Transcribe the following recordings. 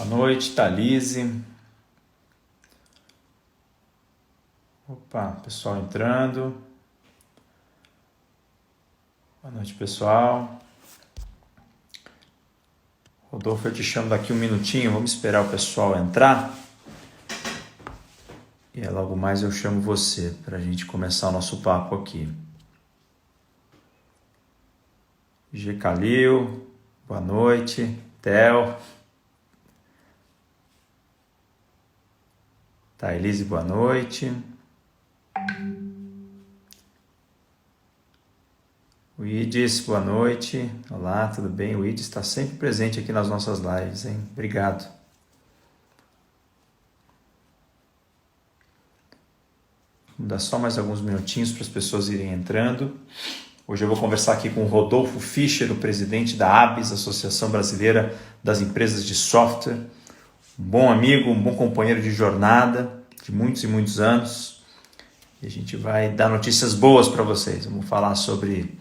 Boa noite, Thalise. Opa, pessoal entrando. Boa noite, pessoal. Rodolfo, eu te chamo daqui um minutinho. Vamos esperar o pessoal entrar. E aí, logo mais eu chamo você para a gente começar o nosso papo aqui. G. Calil, boa noite. Theo. Thailise, boa noite. O Idis, boa noite. Olá, tudo bem? O Idis está sempre presente aqui nas nossas lives, hein? Obrigado. Vou dar só mais alguns minutinhos para as pessoas irem entrando. Hoje eu vou conversar aqui com o Rodolfo Fischer, o presidente da ABS, Associação Brasileira das Empresas de Software. Um bom amigo, um bom companheiro de jornada, de muitos e muitos anos. E a gente vai dar notícias boas para vocês. Vamos falar sobre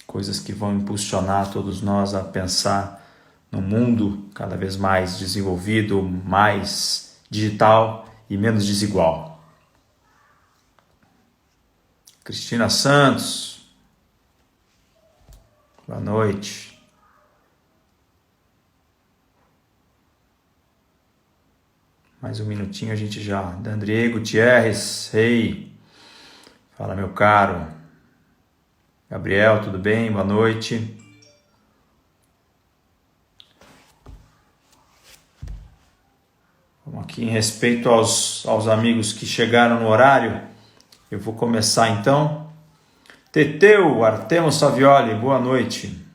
coisas que vão impulsionar todos nós a pensar num mundo cada vez mais desenvolvido, mais digital e menos desigual. Cristina Santos, boa noite. Mais um minutinho a gente já. Dandriê Gutierrez, hey, fala meu caro. Gabriel, tudo bem? Boa noite. Vamos aqui em respeito aos amigos que chegaram no horário. Eu vou começar então. Teteu, Artemo Savioli, boa noite.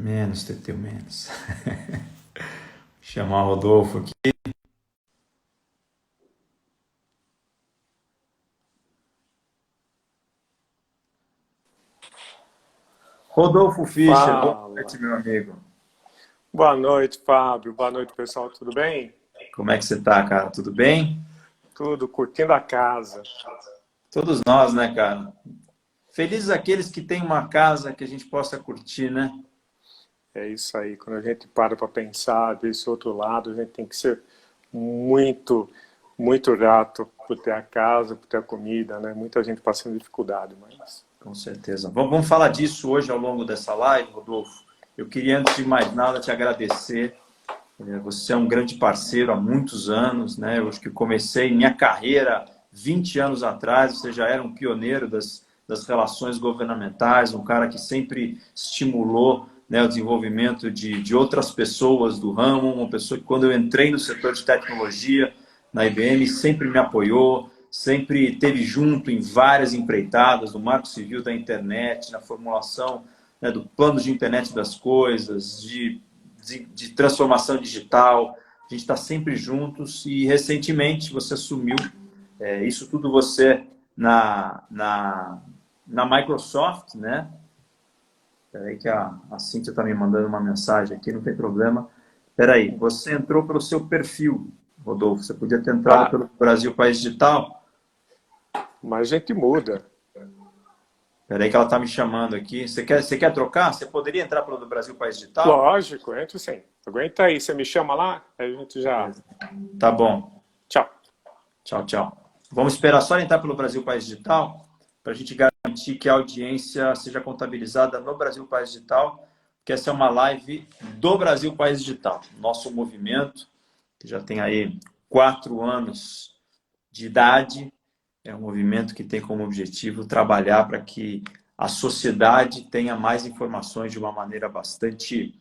Menos, Teteu, menos. Chamar o Rodolfo aqui. Rodolfo Fischer, boa Fala. noite, meu amigo. Boa noite, Fábio. Boa noite, pessoal. Tudo bem? Como é que você tá, cara? Tudo bem? Tudo curtindo a casa. Todos nós, né, cara? Felizes aqueles que têm uma casa que a gente possa curtir, né? É isso aí. Quando a gente para pensar desse outro lado, a gente tem que ser muito, muito grato por ter a casa, por ter a comida, né? Muita gente passando dificuldade, mas Com certeza. Vamos falar disso hoje ao longo dessa live, Rodolfo. Eu queria, antes de mais nada, te agradecer. Você é um grande parceiro há muitos anos, né? Eu acho que comecei minha carreira 20 anos atrás, você já era um pioneiro das relações governamentais, um cara que sempre estimulou, né, o desenvolvimento de outras pessoas do ramo, uma pessoa que, quando eu entrei no setor de tecnologia na IBM, sempre me apoiou, sempre esteve junto em várias empreitadas, no Marco Civil da internet, na formulação, né, do plano de internet das coisas, de transformação digital. A gente está sempre juntos e, recentemente, você assumiu isso tudo você na Microsoft, né? Peraí que a Cíntia está me mandando uma mensagem aqui, não tem problema. Peraí, você entrou pelo seu perfil, Rodolfo. Você podia ter entrado ah, pelo Brasil País Digital. mas a gente muda. Peraí que ela está me chamando aqui. Você quer trocar? Você poderia entrar pelo do Brasil País Digital? Lógico, entro sim. Aguenta aí, você me chama lá, aí a gente já. Beleza. Tá bom. Tchau. Tchau, tchau. Vamos esperar só entrar pelo Brasil País Digital para a gente garantir que a audiência seja contabilizada no Brasil País Digital, que essa é uma live do Brasil País Digital, nosso movimento, que já tem aí 4 anos de idade, é um movimento que tem como objetivo trabalhar para que a sociedade tenha mais informações de uma maneira bastante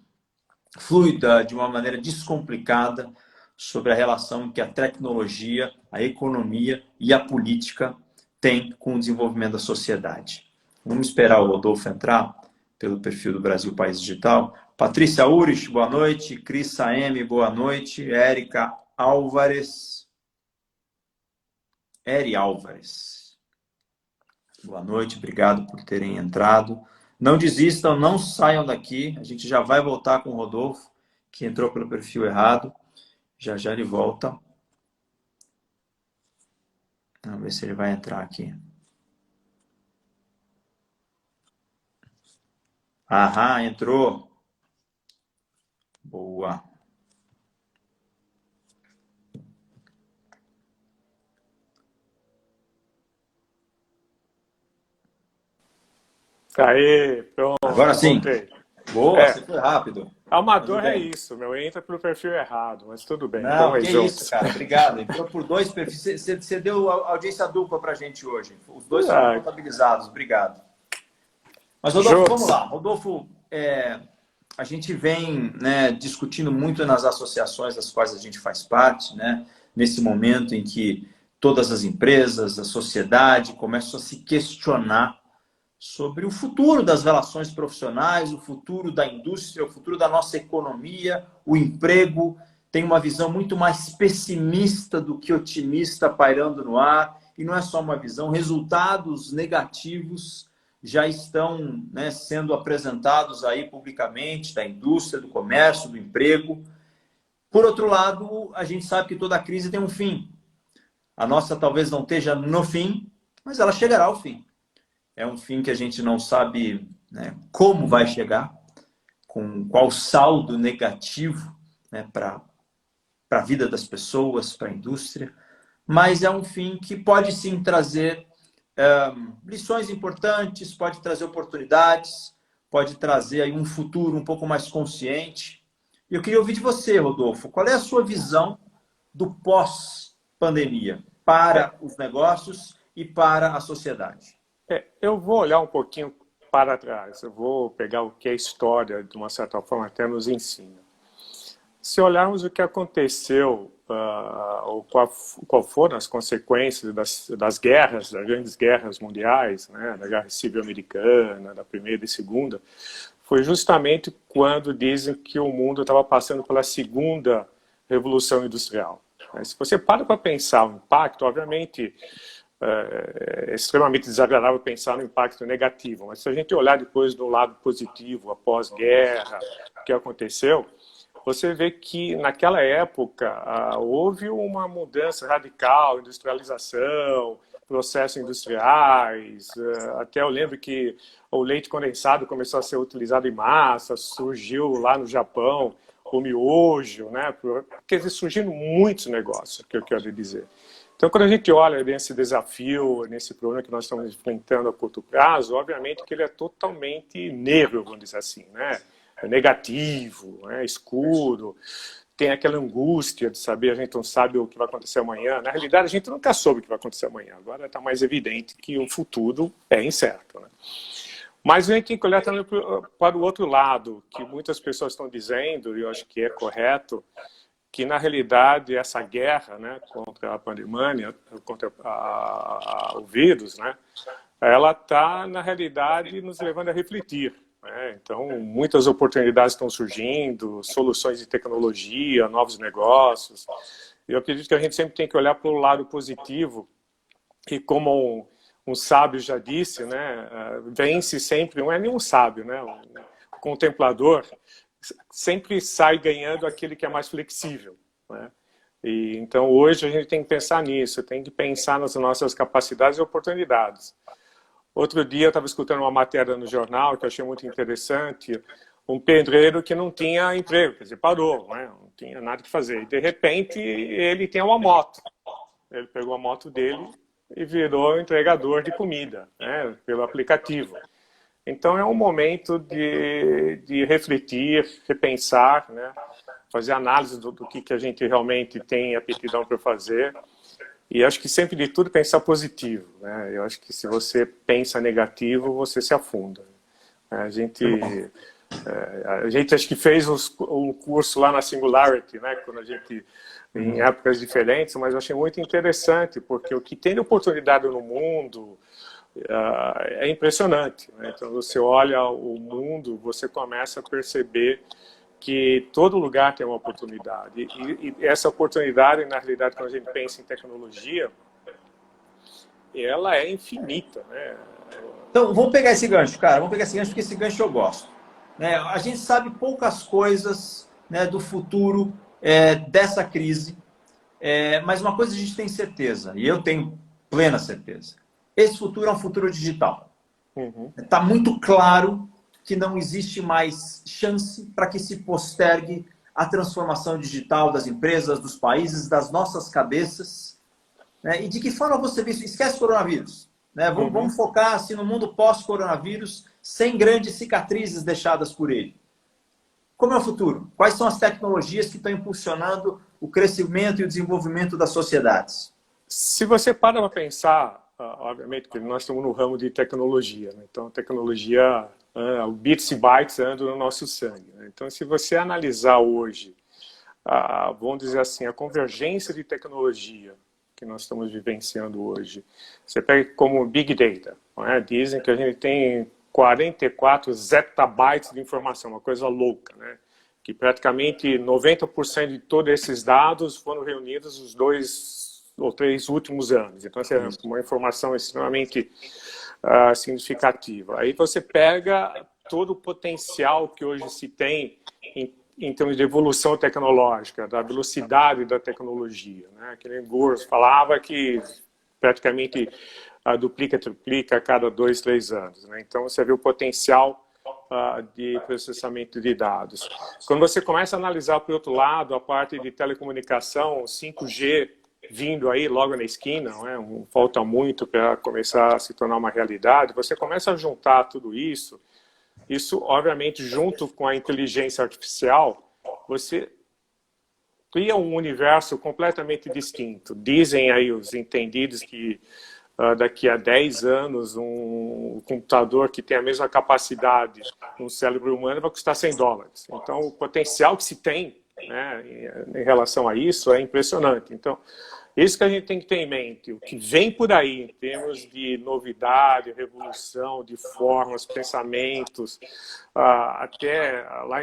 fluida, de uma maneira descomplicada, sobre a relação que a tecnologia, a economia e a política têm com o desenvolvimento da sociedade. Vamos esperar o Rodolfo entrar pelo perfil do Brasil País Digital. Patrícia Urich, boa noite. Cris Saemi, boa noite. Érica Álvares. Eri Álvares. Boa noite, obrigado por terem entrado. Não desistam, não saiam daqui. A gente já vai voltar com o Rodolfo, que entrou pelo perfil errado. Já já ele volta. Vamos ver se ele vai entrar aqui. Aham, entrou. Boa. Aí, pronto, Agora sim. voltei. Boa, você É, foi rápido. Tudo amador é bem. isso, meu. Entra pelo perfil errado, mas tudo bem, Não, estamos aí que isso, juntos. cara. Obrigado. Entrou por dois perfis. Você deu audiência dupla para a gente hoje. Os dois foram Ah, contabilizados. Obrigado. Mas, Rodolfo, vamos juntos. lá. Rodolfo, a gente vem, né, discutindo muito nas associações das quais a gente faz parte, né, nesse momento em que todas as empresas, a sociedade começam a se questionar sobre o futuro das relações profissionais, o futuro da indústria, o futuro da nossa economia, o emprego. Tem uma visão muito mais pessimista do que otimista pairando no ar. E não é só uma visão, resultados negativos já estão, né, sendo apresentados aí publicamente da indústria, do comércio, do emprego. Por outro lado, a gente sabe que toda crise tem um fim. A nossa talvez não esteja no fim, mas ela chegará ao fim. É um fim que a gente não sabe, né, como vai chegar, com qual saldo negativo, né, para a vida das pessoas, para a indústria, mas é um fim que pode sim trazer lições importantes, pode trazer oportunidades, pode trazer aí um futuro um pouco mais consciente. E eu queria ouvir de você, Rodolfo, qual é a sua visão do pós-pandemia É, para os negócios e para a sociedade? eu vou olhar um pouquinho para trás, eu vou pegar o que a história, de uma certa forma, até nos ensina. Se olharmos o que aconteceu, ou qual foram as consequências das guerras, das grandes guerras mundiais, né, da Guerra Civil Americana, da Primeira e Segunda, foi justamente quando dizem que o mundo estava passando pela segunda Revolução Industrial. Se você para pensar o impacto, obviamente é extremamente desagradável pensar no impacto negativo, mas se a gente olhar depois do lado positivo, após guerra, o que aconteceu, você vê que naquela época houve uma mudança radical, industrialização, processos industriais, até eu lembro que o leite condensado começou a ser utilizado em massa, surgiu lá no Japão o miojo, né? Quer dizer, surgiram muitos negócios, que eu quero dizer. Então, quando a gente olha nesse desafio, nesse problema que nós estamos enfrentando a curto prazo, obviamente que ele é totalmente negro, vamos dizer assim, né? É negativo, é escuro, tem aquela angústia de saber, a gente não sabe o que vai acontecer amanhã. Na realidade, a gente nunca soube o que vai acontecer amanhã. Agora está mais evidente que o futuro é incerto, né? Mas a gente tem que olhar também para o outro lado, que muitas pessoas estão dizendo, e eu acho que é correto, que na realidade essa guerra, né, contra a pandemia, contra o vírus, né, ela está na realidade nos levando a refletir. Então, muitas oportunidades estão surgindo, soluções de tecnologia, novos negócios. Eu acredito que a gente sempre tem que olhar para o lado positivo e, como um sábio já disse, né, vence sempre, não é nenhum sábio, né, um contemplador sempre sai ganhando aquele que é mais flexível, né? E, então, hoje a gente tem que pensar nisso, tem que pensar nas nossas capacidades e oportunidades. Outro dia eu estava escutando uma matéria no jornal que eu achei muito interessante, um pedreiro que não tinha emprego, quer dizer, parou, né? Não tinha nada que fazer. E de repente ele tem uma moto. Ele pegou a moto dele e virou entregador de comida, né? Pelo aplicativo. Então é um momento de refletir, repensar, né? Fazer análise do que a gente realmente tem aptidão para fazer. E acho que sempre de tudo pensar positivo, né? Eu acho que se você pensa negativo, você se afunda. A gente acho que fez um curso lá na Singularity, né? Quando a gente em épocas diferentes, mas eu achei muito interessante porque o que tem de oportunidade no mundo é impressionante, né? Então você olha o mundo, você começa a perceber que todo lugar tem uma oportunidade. E essa oportunidade, na realidade, quando a gente pensa em tecnologia, ela é infinita, né? Então, vamos pegar esse gancho, cara. Vamos pegar esse gancho, porque esse gancho eu gosto. Né? A gente sabe poucas coisas, né, do futuro dessa crise, mas uma coisa a gente tem certeza, e eu tenho plena certeza. Esse futuro é um futuro digital. Uhum. Está muito claro que não existe mais chance para que se postergue a transformação digital das empresas, dos países, das nossas cabeças? Né? E de que forma você vê isso? Esquece o coronavírus. Né? Vamos focar assim, no mundo pós-coronavírus, sem grandes cicatrizes deixadas por ele. Como é o futuro? Quais são as tecnologias que estão impulsionando o crescimento e o desenvolvimento das sociedades? Se você para pensar, obviamente que nós estamos no ramo de tecnologia, né? Então tecnologia, o bits e bytes andam no nosso sangue. Né? Então se você analisar hoje, vamos dizer assim, a convergência de tecnologia que nós estamos vivenciando hoje, você pega como Big Data, né? Dizem que a gente tem 44 zettabytes de informação, uma coisa louca, né? Que praticamente 90% de todos esses dados foram reunidos nos 2 ou 3 últimos anos. Então, essa é uma informação extremamente significativa. Aí você pega todo o potencial que hoje se tem em termos de evolução tecnológica, da velocidade da tecnologia, né? Que nem Gores falava que praticamente duplica, triplica a cada 2, 3 anos. Né? Então, você vê o potencial de processamento de dados. Quando você começa a analisar, por outro lado, a parte de telecomunicação, 5G vindo aí logo na esquina, não falta muito para começar a se tornar uma realidade, você começa a juntar tudo isso, obviamente, junto com a inteligência artificial, você cria um universo completamente distinto. Dizem aí os entendidos que daqui a 10 anos um computador que tem a mesma capacidade de um cérebro humano vai custar $100. Então o potencial que se tem, né, em relação a isso é impressionante. Então isso que a gente tem que ter em mente, o que vem por aí em termos de novidade, revolução, de formas, pensamentos, até lá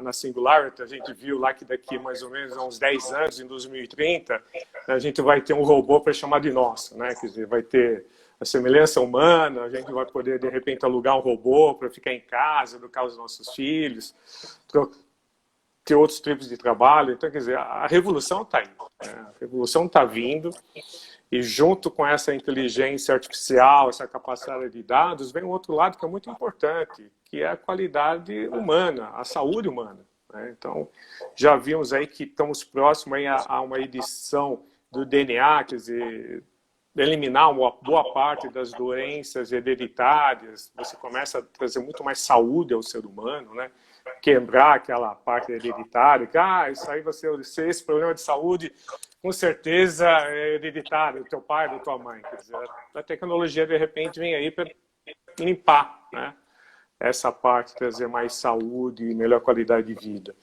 na Singularity, a gente viu lá que daqui mais ou menos a uns 10 anos, em 2030, a gente vai ter um robô para chamar de nosso, né? Quer dizer, vai ter a semelhança humana, a gente vai poder, de repente, alugar um robô para ficar em casa, educar os nossos filhos, ter outros tipos de trabalho. Então, quer dizer, a revolução está indo, né? A revolução está vindo, e junto com essa inteligência artificial, essa capacidade de dados, vem um outro lado que é muito importante, que é a qualidade humana, a saúde humana, né? Então, já vimos aí que estamos próximos aí a uma edição do DNA, quer dizer, eliminar uma boa parte das doenças hereditárias, você começa a trazer muito mais saúde ao ser humano, né? Quebrar aquela parte hereditária, que isso aí esse problema de saúde, com certeza é hereditário, do teu pai, da tua mãe. Quer dizer, a tecnologia, de repente, vem aí para limpar, né, essa parte, trazer mais saúde e melhor qualidade de vida.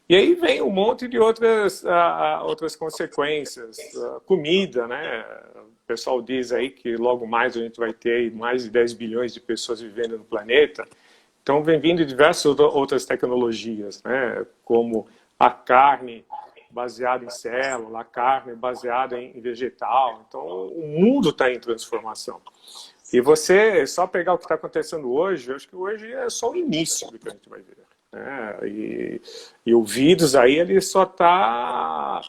E aí vem um monte de outras consequências. Comida, né? O pessoal diz aí que logo mais a gente vai ter mais de 10 bilhões de pessoas vivendo no planeta. Então, vem vindo diversas outras tecnologias, né? Como a carne baseada em célula, a carne baseada em vegetal. Então, o mundo está em transformação. E você, só pegar o que está acontecendo hoje, eu acho que hoje é só o início do que a gente vai ver, né? E o vírus aí, ele só está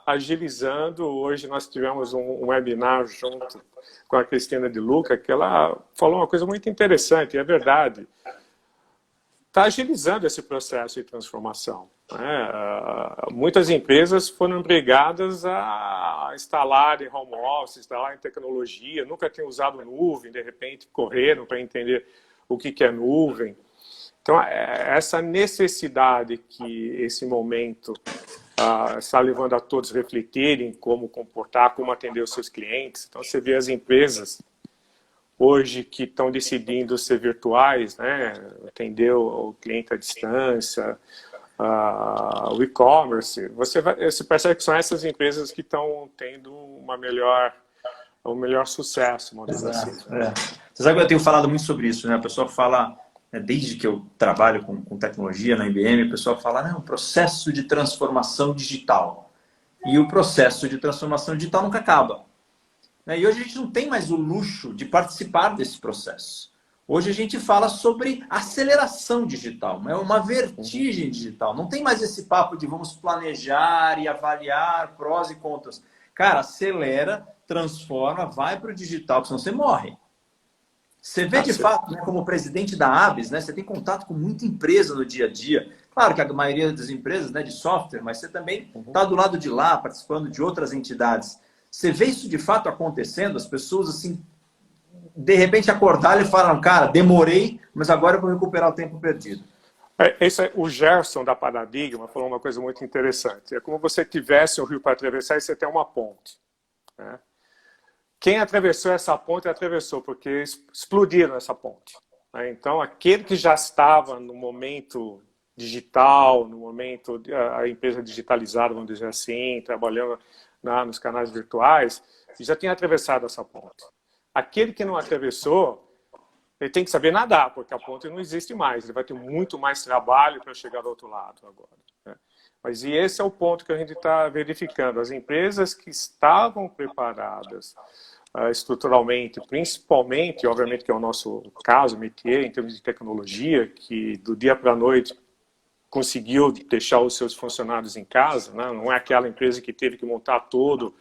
agilizando. Hoje nós tivemos um webinar junto com a Cristina de Luca, que ela falou uma coisa muito interessante, e é verdade. Está agilizando esse processo de transformação, né? Muitas empresas foram obrigadas a instalar em home office, instalar em tecnologia, nunca tinham usado nuvem, de repente correram para entender o que é nuvem. Então, essa necessidade que esse momento está levando a todos a refletirem como comportar, como atender os seus clientes. Então, você vê as empresas hoje que estão decidindo ser virtuais, né? Atender o cliente à distância, o e-commerce. Você percebe que são essas empresas que estão tendo um melhor sucesso, vamos dizer assim. Você sabe que eu tenho falado muito sobre isso, né? A pessoa fala, desde que eu trabalho com tecnologia na IBM, a pessoa fala, não, processo de transformação digital. E o processo de transformação digital nunca acaba. E hoje a gente não tem mais o luxo de participar desse processo. Hoje a gente fala sobre aceleração digital, é uma vertigem digital. Não tem mais esse papo de vamos planejar e avaliar prós e contras. Cara, acelera, transforma, vai para o digital, porque senão você morre. Você vê de fato, né, como presidente da Abis, né, você tem contato com muita empresa no dia a dia. Claro que a maioria das empresas, né, de software, mas você também está do lado de lá, participando de outras entidades. Você vê isso de fato acontecendo? As pessoas, assim, de repente acordaram e falaram, cara, demorei, mas agora eu vou recuperar o tempo perdido. O Gerson da Paradigma falou uma coisa muito interessante. É como você tivesse um rio para atravessar e você tem uma ponte, né? Quem atravessou essa ponte, atravessou, porque explodiram essa ponte, né? Então, aquele que já estava no momento digital, no momento, a empresa digitalizada, vamos dizer assim, trabalhando nos canais virtuais, já tinha atravessado essa ponte. Aquele que não atravessou, ele tem que saber nadar, porque a ponte não existe mais. Ele vai ter muito mais trabalho para chegar do outro lado agora, né? Mas e esse é o ponto que a gente está verificando. As empresas que estavam preparadas estruturalmente, principalmente, obviamente que é o nosso caso, métier, em termos de tecnologia, que do dia para a noite conseguiu deixar os seus funcionários em casa, né? Não é aquela empresa que teve que montar todo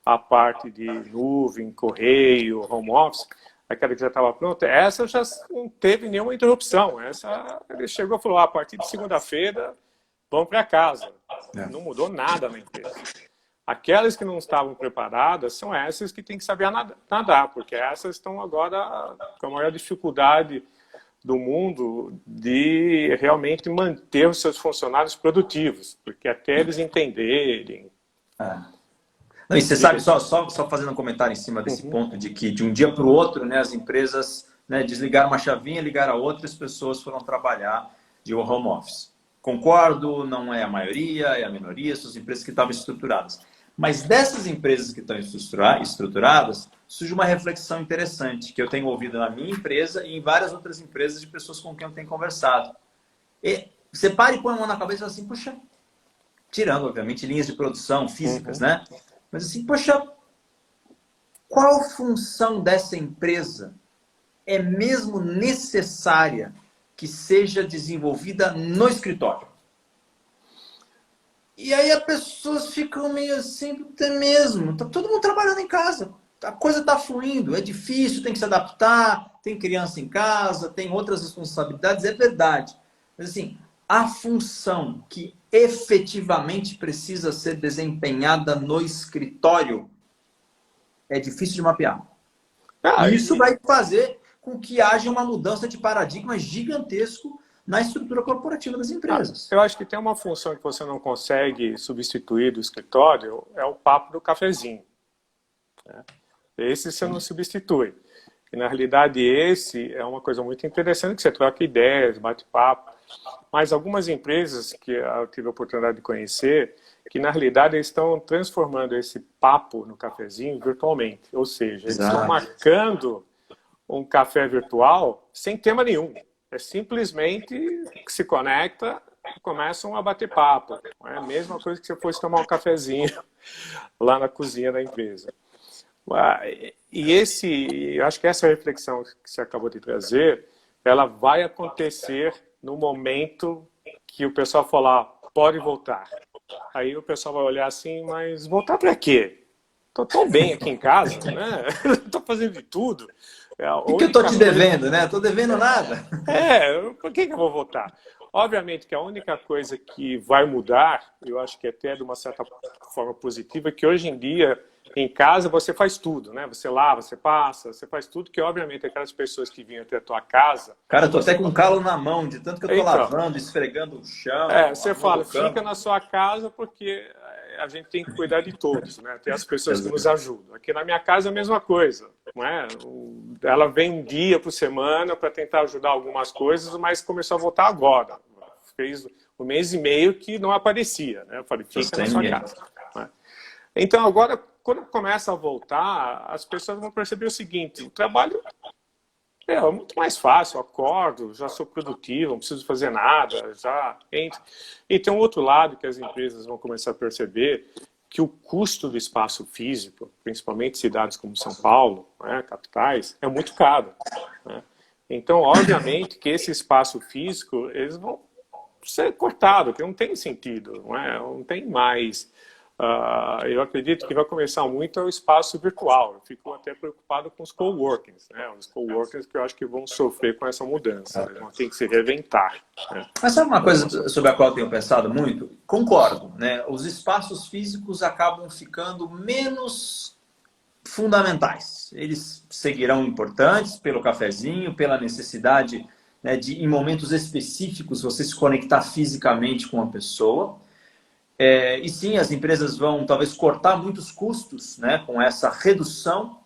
a parte de nuvem, correio, home office, aquela que já estava pronta, essa já não teve nenhuma interrupção. Essa, ele chegou e falou, a partir de segunda-feira, vão para casa. Não mudou nada na empresa. Aquelas que não estavam preparadas são essas que têm que saber nadar, porque essas estão agora com a maior dificuldade do mundo de realmente manter os seus funcionários produtivos, porque até eles entenderem... Não, e você sabe, só fazendo um comentário em cima desse ponto, de que de um dia para o outro, né, as empresas, né, desligaram uma chavinha, ligaram a outra, as pessoas foram trabalhar de home office. Concordo, não é a maioria, é a minoria, são as empresas que estavam estruturadas. Mas dessas empresas que estão estruturadas, surge uma reflexão interessante que eu tenho ouvido na minha empresa e em várias outras empresas de pessoas com quem eu tenho conversado. E você para e põe a mão na cabeça e fala assim, puxa, tirando, obviamente, linhas de produção físicas, né? Mas assim, poxa, qual função dessa empresa é mesmo necessária que seja desenvolvida no escritório? E aí as pessoas ficam meio assim, até mesmo, tá todo mundo trabalhando em casa, a coisa está fluindo, é difícil, tem que se adaptar, tem criança em casa, tem outras responsabilidades, é verdade. Mas assim, a função que efetivamente precisa ser desempenhada no escritório é difícil de mapear. E isso vai fazer com que haja uma mudança de paradigma gigantesco na estrutura corporativa das empresas. Eu acho que tem uma função que você não consegue substituir do escritório, é o papo do cafezinho, né? Esse você não substitui. E, na realidade, esse é uma coisa muito interessante, que você troca ideias, bate papo. Mas algumas empresas que eu tive a oportunidade de conhecer, que na realidade eles estão transformando esse papo no cafezinho virtualmente. Ou seja, eles estão marcando um café virtual sem tema nenhum. É simplesmente que se conecta e começam a bater papo. É a mesma coisa que você fosse tomar um cafezinho lá na cozinha da empresa. E eu acho que essa reflexão que você acabou de trazer, ela vai acontecer no momento que o pessoal falar, pode voltar. Aí o pessoal vai olhar assim, mas voltar para quê? Estou tão bem aqui em casa, né? Estou fazendo de tudo. O que eu estou te devendo, né? Estou devendo nada. Por que eu vou voltar? Obviamente que a única coisa que vai mudar, eu acho que até de uma certa forma positiva, é que hoje em dia, em casa, você faz tudo, né? Você lava, você passa, você faz tudo, que obviamente aquelas pessoas que vinham até a tua casa... Cara, eu tô até com um calo na mão, de tanto que eu tô lavando, esfregando o chão. Você fala, fica na sua casa porque a gente tem que cuidar de todos, né? Tem as pessoas que nos ajudam. Aqui na minha casa é a mesma coisa, não é? Ela vem um dia por semana para tentar ajudar algumas coisas, mas começou a voltar agora. Fez um mês e meio que não aparecia, né? Eu falei, fica na sua casa. Né? Então agora, quando começa a voltar, as pessoas vão perceber o seguinte, o trabalho é muito mais fácil, eu acordo, já sou produtivo, não preciso fazer nada, já entro. E tem um outro lado que as empresas vão começar a perceber, que o custo do espaço físico, principalmente cidades como São Paulo, né, capitais, é muito caro. Né? Então, obviamente, que esse espaço físico, eles vão ser cortados, que não tem sentido, não tem mais eu acredito que vai começar muito o espaço virtual. Eu fico até preocupado com os coworkings, né? Os coworkings que eu acho que vão sofrer com essa mudança, eles vão ter que se reinventar. Né? Mas sabe uma coisa sobre a qual eu tenho pensado muito? Concordo, né? Os espaços físicos acabam ficando menos fundamentais. Eles seguirão importantes pelo cafezinho, pela necessidade, né, de, em momentos específicos, você se conectar fisicamente com a pessoa. E sim, as empresas vão talvez cortar muitos custos, né, com essa redução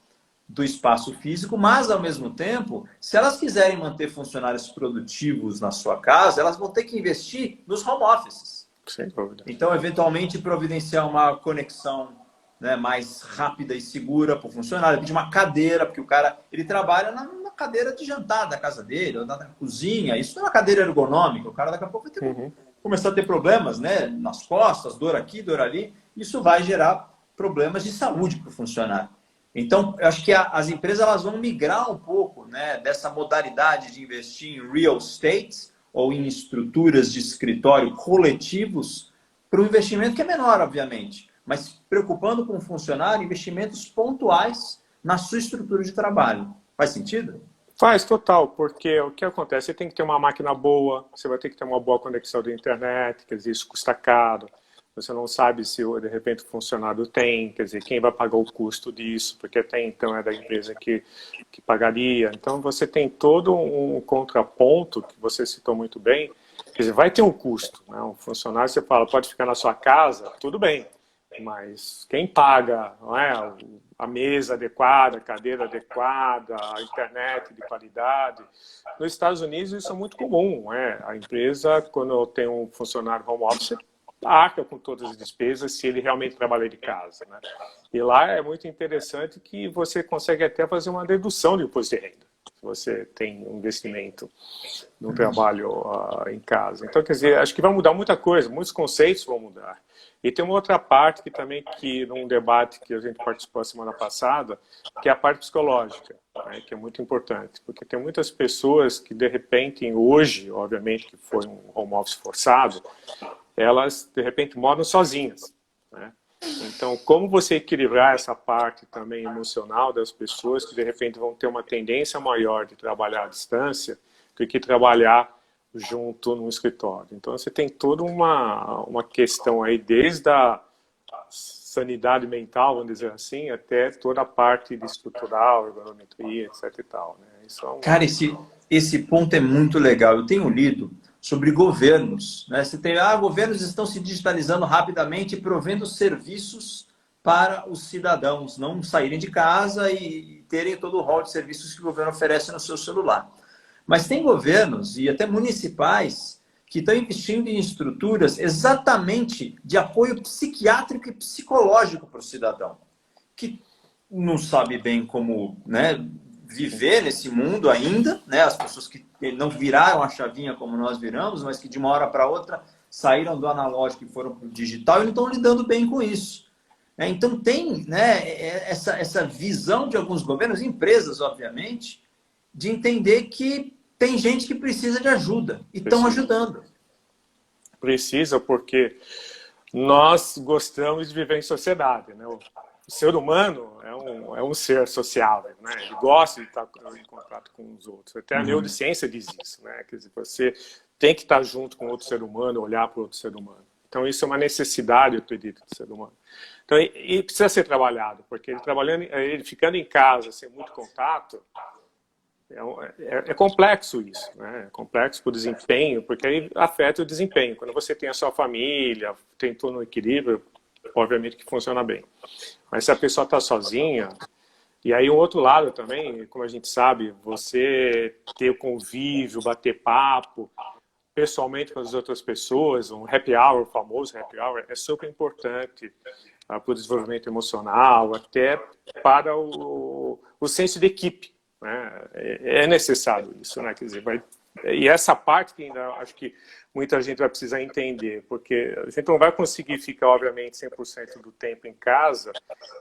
do espaço físico, mas ao mesmo tempo, se elas quiserem manter funcionários produtivos na sua casa, elas vão ter que investir nos home offices. Sem dúvida. Então, eventualmente, providenciar uma conexão, né, mais rápida e segura para o funcionário, pedir uma cadeira, porque o cara ele trabalha na cadeira de jantar da casa dele, ou na cozinha. Isso não é uma cadeira ergonômica. O cara daqui a pouco vai ter começar a ter problemas, né, nas costas, dor aqui, dor ali. Isso vai gerar problemas de saúde para o funcionário. Então, eu acho que as empresas elas vão migrar um pouco, né, dessa modalidade de investir em real estate ou em estruturas de escritório coletivos para um investimento que é menor, obviamente, mas preocupando com o funcionário, investimentos pontuais na sua estrutura de trabalho. Faz sentido? Faz, total, porque o que acontece? Você tem que ter uma máquina boa, você vai ter que ter uma boa conexão da internet, quer dizer, isso custa caro. Você não sabe se, de repente, o funcionário tem, quer dizer, quem vai pagar o custo disso, porque até então é da empresa que pagaria. Então, você tem todo um contraponto, que você citou muito bem, quer dizer, vai ter um custo. Né? Um funcionário, você fala, pode ficar na sua casa, tudo bem, mas quem paga, não é, a mesa adequada, a cadeira adequada, a internet de qualidade? Nos Estados Unidos, isso é muito comum. Não é? A empresa, quando tem um funcionário home office, arca com todas as despesas se ele realmente trabalha de casa. Né? E lá é muito interessante que você consegue até fazer uma dedução de imposto de renda, se você tem um investimento no trabalho em casa. Então, quer dizer, acho que vai mudar muita coisa, muitos conceitos vão mudar. E tem uma outra parte que também, que num debate que a gente participou a semana passada, que é a parte psicológica, né, que é muito importante, porque tem muitas pessoas que, de repente, hoje, obviamente, que foi um home office forçado, elas, de repente, moram sozinhas. Né? Então, como você equilibrar essa parte também emocional das pessoas que, de repente, vão ter uma tendência maior de trabalhar à distância do que trabalhar junto no escritório. Então, você tem toda uma questão aí, desde a sanidade mental, vamos dizer assim, até toda a parte de estrutural, ergonometria, etc. e tal. Né? Isso é Cara, esse ponto é muito legal. Eu tenho lido sobre governos. Né? Você tem, governos estão se digitalizando rapidamente e provendo serviços para os cidadãos não saírem de casa e terem todo o rol de serviços que o governo oferece no seu celular. Mas tem governos e até municipais que estão investindo em estruturas exatamente de apoio psiquiátrico e psicológico para o cidadão, que não sabe bem como, né, viver nesse mundo ainda, né? As pessoas que não viraram a chavinha como nós viramos, mas que de uma hora para outra saíram do analógico e foram para o digital e não estão lidando bem com isso. Então tem, né, essa visão de alguns governos, empresas, obviamente, de entender que tem gente que precisa de ajuda e estão ajudando. Precisa, porque nós gostamos de viver em sociedade, né? O ser humano é um ser sociável, né? Ele gosta de estar em contato com os outros. Até a neurociência diz isso, né? Quer dizer, você tem que estar junto com outro ser humano, olhar para outro ser humano. Então, isso é uma necessidade, eu acredito, do ser humano. Então, e precisa ser trabalhado, porque ele ficando em casa, sem muito contato, é complexo isso, né? É complexo para o desempenho, porque aí afeta o desempenho. Quando você tem a sua família, tem todo um equilíbrio, obviamente que funciona bem. Mas se a pessoa está sozinha, e aí o outro lado também, como a gente sabe, você ter o convívio, bater papo, pessoalmente com as outras pessoas, um happy hour, o famoso happy hour, é super importante para o desenvolvimento emocional, até para o senso de equipe. Né? É necessário isso, né? Quer dizer, e essa parte que ainda acho que muita gente vai precisar entender, porque a gente não vai conseguir ficar, obviamente, 100% do tempo em casa,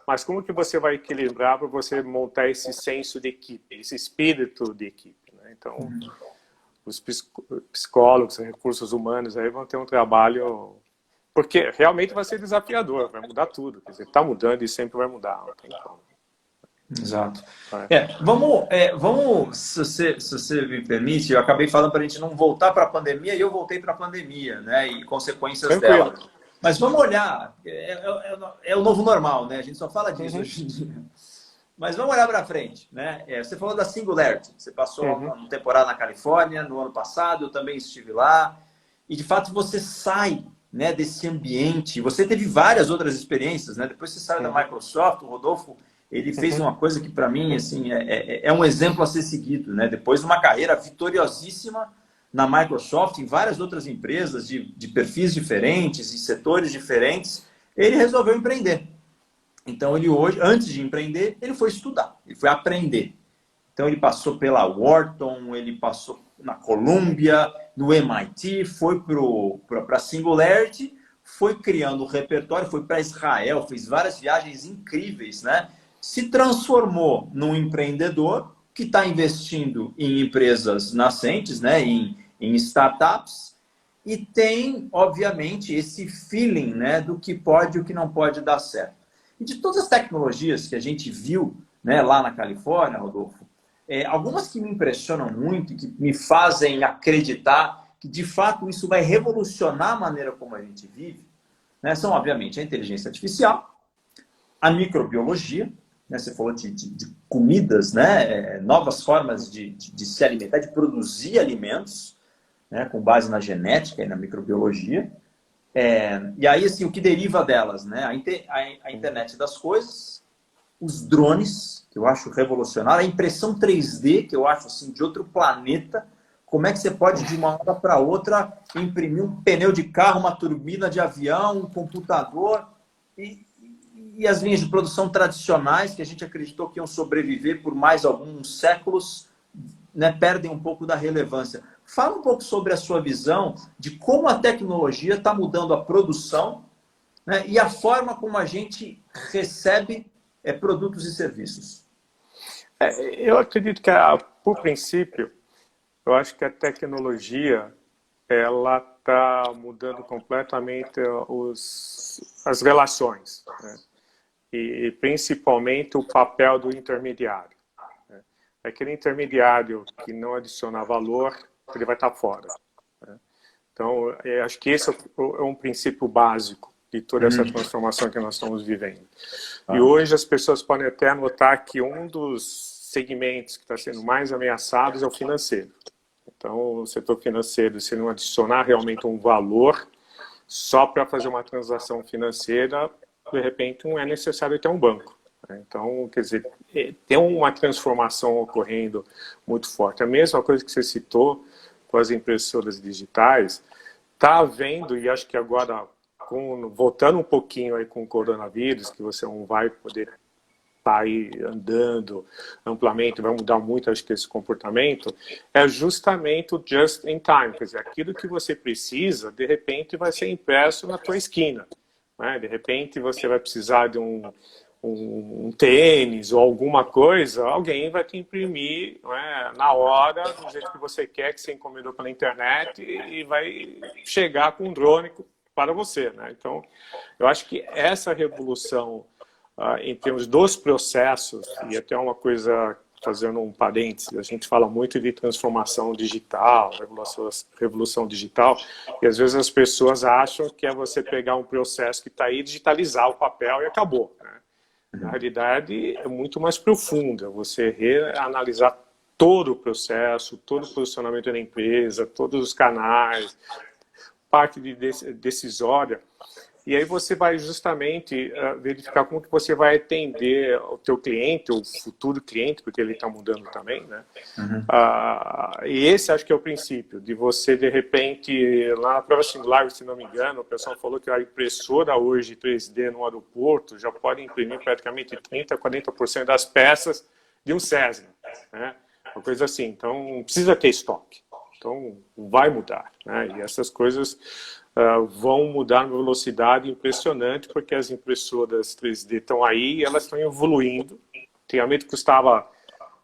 mas como que você vai equilibrar para você montar esse senso de equipe, esse espírito de equipe, né? Então, os psicólogos, recursos humanos aí vão ter um trabalho Porque realmente vai ser desafiador, vai mudar tudo. Quer dizer, está mudando e sempre vai mudar. Não tem como. Exato. Vamos se você me permite, eu acabei falando para a gente não voltar para a pandemia e eu voltei para a pandemia, né? E consequências Tranquilo. dela. Mas vamos olhar, é o novo normal, né? A gente só fala disso hoje em dia. Mas vamos olhar para frente, né? Você falou da Singularity, você passou uma temporada na Califórnia no ano passado, eu também estive lá, e de fato você sai, né, desse ambiente. Você teve várias outras experiências, né? Depois você saiu da Microsoft, o Rodolfo, ele fez uma coisa que para mim assim é um exemplo a ser seguido, né? Depois de uma carreira vitoriosíssima na Microsoft, em várias outras empresas de perfis diferentes, em setores diferentes, ele resolveu empreender. Então, ele hoje, antes de empreender, ele foi estudar, ele foi aprender. Então, ele passou pela Wharton, ele passou na Columbia, no MIT, foi para a Singularity, foi criando o repertório, foi para Israel, fez várias viagens incríveis, né? Se transformou num empreendedor que está investindo em empresas nascentes, né? em startups, e tem, obviamente, esse feeling, né? Do que pode e o que não pode dar certo. E de todas as tecnologias que a gente viu, né, lá na Califórnia, Rodolfo, algumas que me impressionam muito e que me fazem acreditar que, de fato, isso vai revolucionar a maneira como a gente vive, né, são, obviamente, a inteligência artificial, a microbiologia, né, você falou de comidas, né, novas formas de se alimentar, de produzir alimentos, né, com base na genética e na microbiologia. E aí, assim, o que deriva delas, né? A internet das coisas, os drones, que eu acho revolucionário, a impressão 3D, que eu acho assim, de outro planeta. Como é que você pode, de uma hora para outra, imprimir um pneu de carro, uma turbina de avião, um computador, e as linhas de produção tradicionais, que a gente acreditou que iam sobreviver por mais alguns séculos, né, perdem um pouco da relevância. Fala um pouco sobre a sua visão de como a tecnologia está mudando a produção, né, e a forma como a gente recebe produtos e serviços. Eu acredito que, por princípio, eu acho que a tecnologia ela está mudando completamente as relações, né? E principalmente o papel do intermediário. Aquele intermediário que não adiciona valor, ele vai estar fora, né? Então, eu acho que esse é um princípio básico de toda essa transformação que nós estamos vivendo. E hoje as pessoas podem até notar que um dos segmentos que está sendo mais ameaçados é o financeiro. Então, o setor financeiro, se não adicionar realmente um valor só para fazer uma transação financeira, de repente não é necessário ter um banco. Então, quer dizer, tem uma transformação ocorrendo muito forte. A mesma coisa que você citou com as impressoras digitais, está havendo, e acho que agora, voltando um pouquinho aí com o coronavírus, que você não vai poder estar aí andando amplamente, vai mudar muito, acho que esse comportamento, é justamente o just in time, quer dizer, aquilo que você precisa, de repente vai ser impresso na tua esquina, né? De repente você vai precisar de um tênis ou alguma coisa, alguém vai te imprimir, né, na hora, do jeito que você quer, que você encomendou pela internet, e vai chegar com um drone para você, né? Então, eu acho que essa revolução em termos dos processos, e até uma coisa, fazendo um parênteses, a gente fala muito de transformação digital, revolução digital, e às vezes as pessoas acham que é você pegar um processo que está aí, digitalizar o papel e acabou, né? Na realidade, é muito mais profunda, você reanalisar todo o processo, todo o posicionamento da empresa, todos os canais, parte decisória, e aí você vai justamente verificar como que você vai atender o teu cliente, o futuro cliente, porque ele está mudando também, né? E esse acho que é o princípio, de você, de repente, lá na própria Singularity, se não me engano, o pessoal falou que a impressora hoje 3D no aeroporto já pode imprimir praticamente 30% a 40% das peças de um Cessna, né? Uma coisa assim, então não precisa ter estoque. Então, vai mudar, né? E essas coisas vão mudar numa velocidade impressionante, porque as impressoras 3D estão aí e elas estão evoluindo. Antigamente custava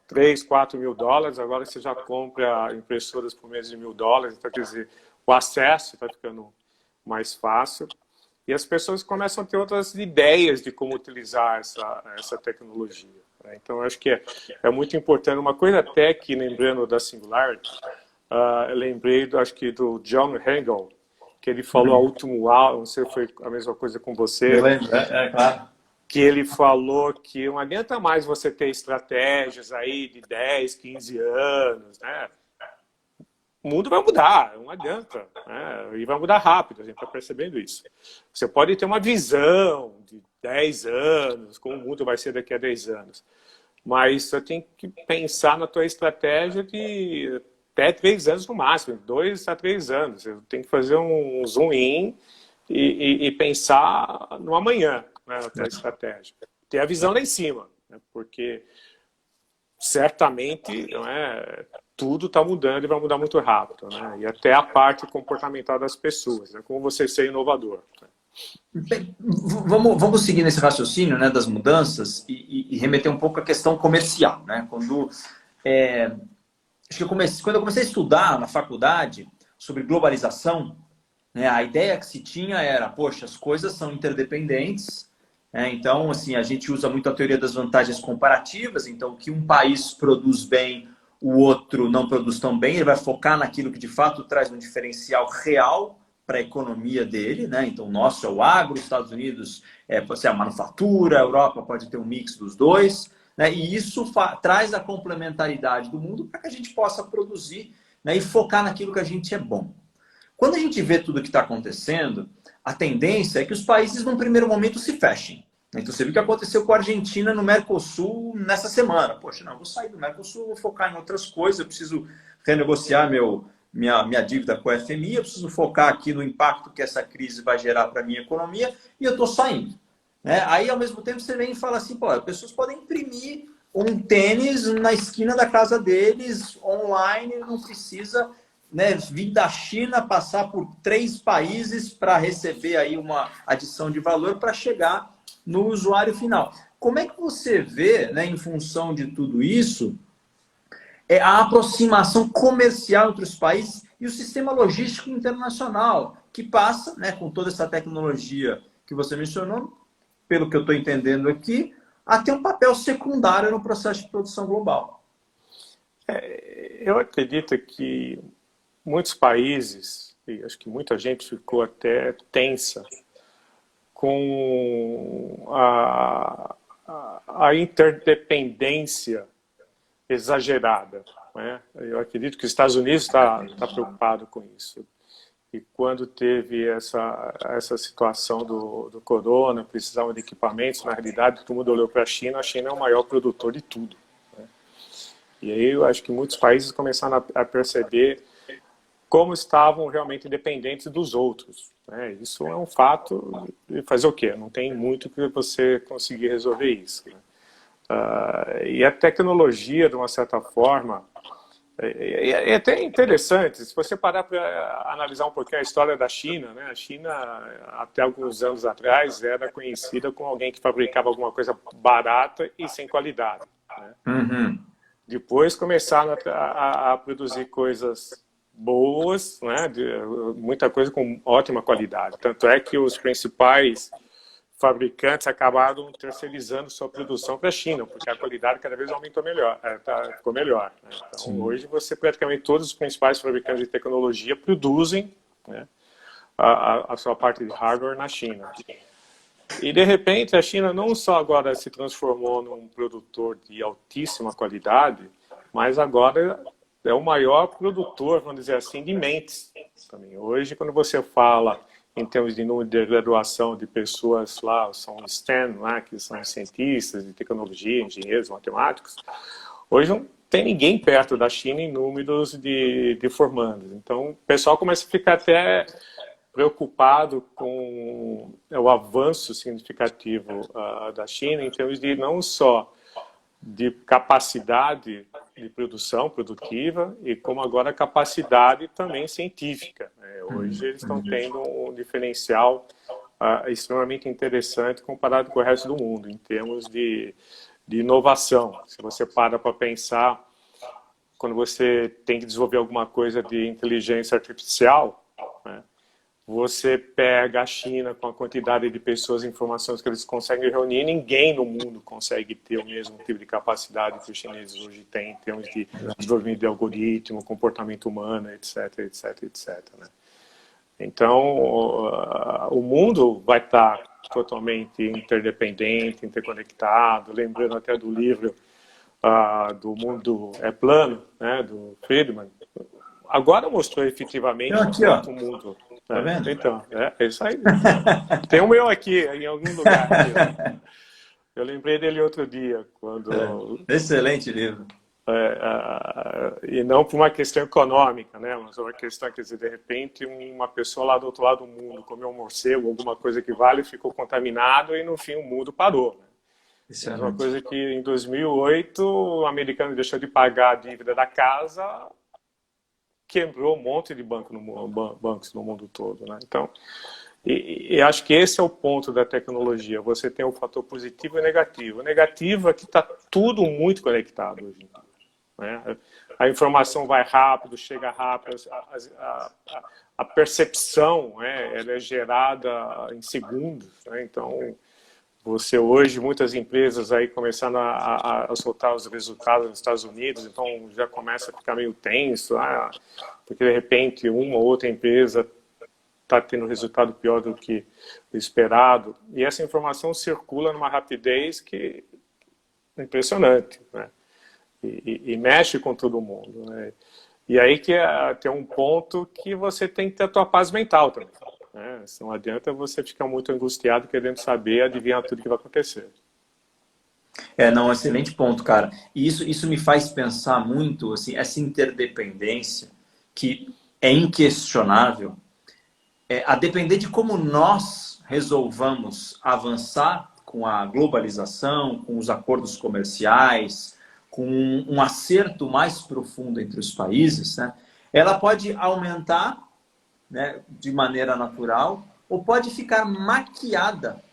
3, 4 mil dólares, agora você já compra impressoras por menos de $1.000, então, quer dizer, o acesso está ficando mais fácil. e as pessoas começam a ter outras ideias de como utilizar essa tecnologia. Né? Então, eu acho que é muito importante. Uma coisa até que, lembrando da Singularity, eu lembrei, acho que do John Hagel, que ele falou ao último álbum, não sei se foi a mesma coisa com você. Eu lembro, claro. Que ele falou que não adianta mais você ter estratégias aí de 10, 15 anos, né? O mundo vai mudar, não adianta, né? E vai mudar rápido, a gente está percebendo isso. Você pode ter uma visão de 10 anos, como o mundo vai ser daqui a 10 anos, mas você tem que pensar na tua estratégia de até 3 anos no máximo, 2 a 3 anos. Você tem que fazer um zoom-in e pensar no amanhã, né, na tua estratégia. Ter a visão lá em cima, né, porque certamente não é, tudo está mudando e vai mudar muito rápido, né? E até a parte comportamental das pessoas, né? Como você ser inovador. Né? Bem, vamos seguir nesse raciocínio, né, das mudanças e remeter um pouco à questão comercial. Né? Acho que quando eu comecei a estudar na faculdade sobre globalização, né, a ideia que se tinha era, poxa, as coisas são interdependentes, né? Então, assim, a gente usa muito a teoria das vantagens comparativas. Então, o que um país produz bem, o outro não produz tão bem, ele vai focar naquilo que de fato traz um diferencial real para a economia dele, né? Então, o nosso é o agro, os Estados Unidos pode ser a manufatura, a Europa pode ter um mix dos dois, né? E isso traz a complementaridade do mundo para que a gente possa produzir, né, e focar naquilo que a gente é bom. Quando a gente vê tudo o que está acontecendo, a tendência é que os países, num primeiro momento, se fechem. Então, você viu o que aconteceu com a Argentina no Mercosul nessa semana. Poxa, não, eu vou sair do Mercosul, vou focar em outras coisas, eu preciso renegociar minha dívida com a FMI, eu preciso focar aqui no impacto que essa crise vai gerar para a minha economia, e eu estou saindo. Né? Aí, ao mesmo tempo, você vem e fala assim, pô, as pessoas podem imprimir um tênis na esquina da casa deles, online, não precisa, né, vir da China, passar por 3 países para receber aí uma adição de valor para chegar no usuário final. Como é que você vê, né, em função de tudo isso, a aproximação comercial entre os países e o sistema logístico internacional, que passa, né, com toda essa tecnologia que você mencionou, pelo que eu estou entendendo aqui, a ter um papel secundário no processo de produção global? Eu acredito que muitos países, e acho que muita gente ficou até tensa com a interdependência exagerada. Né? Eu acredito que os Estados Unidos está preocupado com isso. E quando teve essa situação do corona, precisavam de equipamentos, na realidade, todo mundo olhou para a China é o maior produtor de tudo. Né? E aí eu acho que muitos países começaram a perceber como estavam realmente dependentes dos outros. Né? Isso é um fato, e fazer o quê? Não tem muito que você conseguir resolver isso. Né? E a tecnologia, de uma certa forma, é até interessante, se você parar para analisar um pouquinho a história da China, né? A China, até alguns anos atrás, era conhecida como alguém que fabricava alguma coisa barata e sem qualidade. Né? Uhum. Depois começaram a produzir coisas boas, né? Muita coisa com ótima qualidade. Tanto é que os principais fabricantes acabaram terceirizando sua produção para a China, porque a qualidade cada vez aumentou melhor, ficou melhor. Né? Então, sim, hoje você praticamente todos os principais fabricantes de tecnologia produzem, né, a sua parte de hardware na China. E de repente a China não só agora se transformou num produtor de altíssima qualidade, mas agora é o maior produtor, vamos dizer assim, de mentes também. Hoje, quando você fala em termos de número de graduação de pessoas lá, são STEM, lá, que são cientistas de tecnologia, engenheiros, matemáticos, hoje não tem ninguém perto da China em números de formandos. Então, o pessoal começa a ficar até preocupado com o avanço significativo da China em termos de não só de capacidade de produção produtiva e como agora capacidade também científica. Né? Hoje eles estão tendo um diferencial extremamente interessante comparado com o resto do mundo em termos de inovação. Se você para pensar, quando você tem que desenvolver alguma coisa de inteligência artificial, né, Você pega a China com a quantidade de pessoas e informações que eles conseguem reunir, ninguém no mundo consegue ter o mesmo tipo de capacidade que os chineses hoje têm em termos de desenvolvimento de algoritmo, comportamento humano, etc, etc, etc. Né? Então, o mundo vai estar totalmente interdependente, interconectado, lembrando até do livro do Mundo é Plano, né, do Friedman. Agora mostrou efetivamente Então, aqui, ó. quanto o mundo... Tá vendo? Então, é isso aí. Tem o meu aqui, em algum lugar. Aqui, ó. Eu lembrei dele outro dia, quando... Excelente livro. E não por uma questão econômica, né? Mas uma questão, quer dizer, de repente uma pessoa lá do outro lado do mundo comeu um morcego, alguma coisa que vale, ficou contaminado e no fim o mundo parou. Né? É uma coisa que em 2008 o americano deixou de pagar a dívida da casa, quebrou um monte de bancos no mundo todo. Né? Então, e acho que esse é o ponto da tecnologia. Você tem o fator positivo e negativo. O negativo é que está tudo muito conectado hoje em dia. Né? A informação vai rápido, chega rápido, a percepção, né, ela é gerada em segundos. Né? Então, você hoje, muitas empresas aí começando a soltar os resultados nos Estados Unidos, então já começa a ficar meio tenso, porque de repente uma ou outra empresa está tendo resultado pior do que o esperado, e essa informação circula numa rapidez que é impressionante, né? E mexe com todo mundo, né? E aí que tem um ponto que você tem que ter a tua paz mental também. Né? Não adianta você ficar muito angustiado querendo saber, adivinhar tudo que vai acontecer. Não, excelente ponto, cara. E isso me faz pensar muito, assim, essa interdependência que é inquestionável, a depender de como nós resolvamos avançar com a globalização, com os acordos comerciais, com um acerto mais profundo entre os países, né? Ela pode aumentar, né, de maneira natural, ou pode ficar maquiada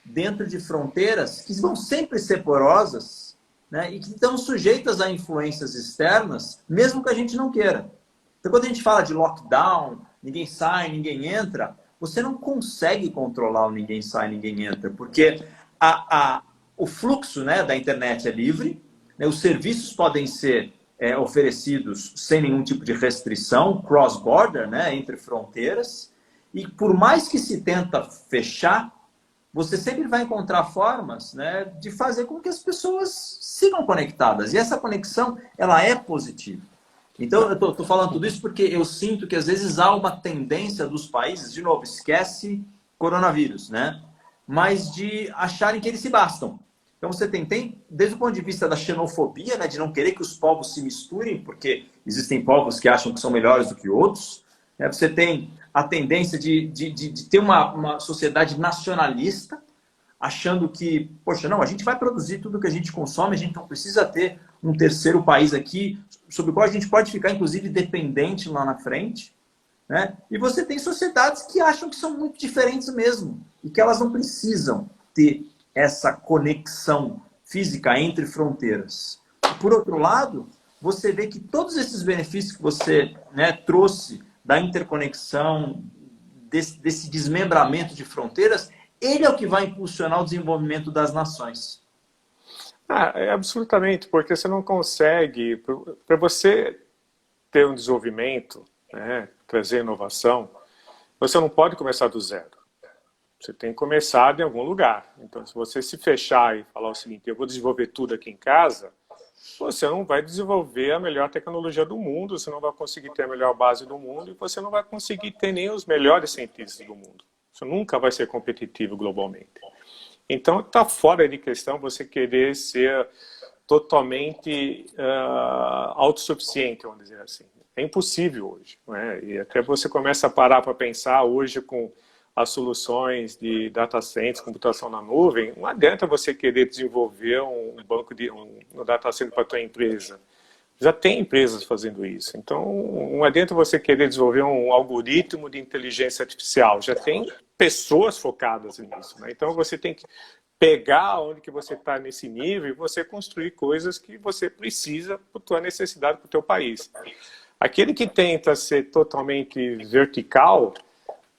dentro de fronteiras que vão sempre ser porosas, né, e que estão sujeitas a influências externas, mesmo que a gente não queira. Então, quando a gente fala de lockdown, ninguém sai, ninguém entra, você não consegue controlar o ninguém sai, ninguém entra, porque o fluxo, né, da internet é livre, né, os serviços podem ser oferecidos sem nenhum tipo de restrição, cross-border, né, entre fronteiras, e por mais que se tenta fechar, você sempre vai encontrar formas, né, de fazer com que as pessoas sigam conectadas. E essa conexão, ela é positiva. Então, eu estou falando tudo isso porque eu sinto que às vezes há uma tendência dos países, de novo, esquece coronavírus, né? Mas de acharem que eles se bastam. Então você tem desde o ponto de vista da xenofobia, né, de não querer que os povos se misturem, porque existem povos que acham que são melhores do que outros. Né? Você tem a tendência de ter uma sociedade nacionalista, achando que, poxa, não, a gente vai produzir tudo que a gente consome, a gente não precisa ter um terceiro país aqui, sobre o qual a gente pode ficar, inclusive, dependente lá na frente. Né? E você tem sociedades que acham que são muito diferentes mesmo, e que elas não precisam ter essa conexão física entre fronteiras. Por outro lado, você vê que todos esses benefícios que você, né, trouxe da interconexão, desse desmembramento de fronteiras, ele é o que vai impulsionar o desenvolvimento das nações. Absolutamente, porque você não consegue, para você ter um desenvolvimento, né, trazer inovação, você não pode começar do zero. Você tem que começar em algum lugar. Então, se você se fechar e falar o seguinte, eu vou desenvolver tudo aqui em casa, você não vai desenvolver a melhor tecnologia do mundo, você não vai conseguir ter a melhor base do mundo e você não vai conseguir ter nem os melhores cientistas do mundo. Você nunca vai ser competitivo globalmente. Então, está fora de questão você querer ser totalmente autossuficiente, vamos dizer assim. É impossível hoje. Né? E até você começa a parar para pensar hoje com as soluções de data centers, computação na nuvem, não adianta você querer desenvolver um data center para a tua empresa. Já tem empresas fazendo isso. Então, não adianta você querer desenvolver um algoritmo de inteligência artificial. Já tem pessoas focadas nisso. Né? Então, você tem que pegar onde que você está nesse nível e você construir coisas que você precisa para a tua necessidade, para o teu país. Aquele que tenta ser totalmente vertical,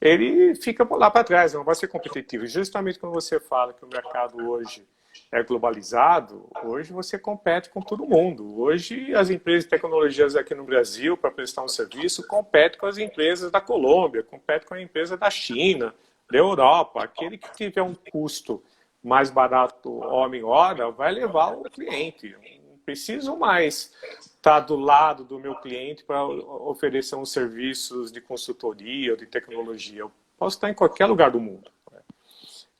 ele fica lá para trás, não vai ser competitivo. E justamente quando você fala que o mercado hoje é globalizado, hoje você compete com todo mundo. Hoje as empresas de tecnologias aqui no Brasil, para prestar um serviço, competem com as empresas da Colômbia, competem com a empresa da China, da Europa. Aquele que tiver um custo mais barato homem-hora vai levar o cliente. Não preciso mais estar do lado do meu cliente para oferecer uns serviços de consultoria ou de tecnologia. Eu posso estar em qualquer lugar do mundo.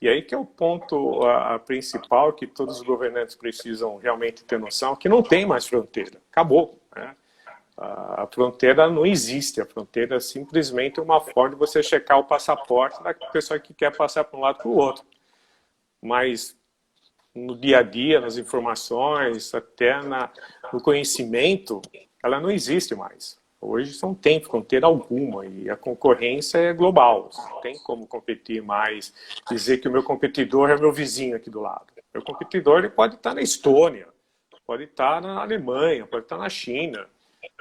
E aí que é o ponto principal que todos os governantes precisam realmente ter noção, que não tem mais fronteira. Acabou. Né? A fronteira não existe. A fronteira é simplesmente uma forma de você checar o passaporte da pessoa que quer passar para um lado para o outro. Mas no dia a dia, nas informações, até no conhecimento, ela não existe mais. Hoje não tem fronteira alguma e a concorrência é global. Não tem como competir mais, dizer que o meu competidor é meu vizinho aqui do lado. Meu competidor ele pode estar na Estônia, pode estar na Alemanha, pode estar na China.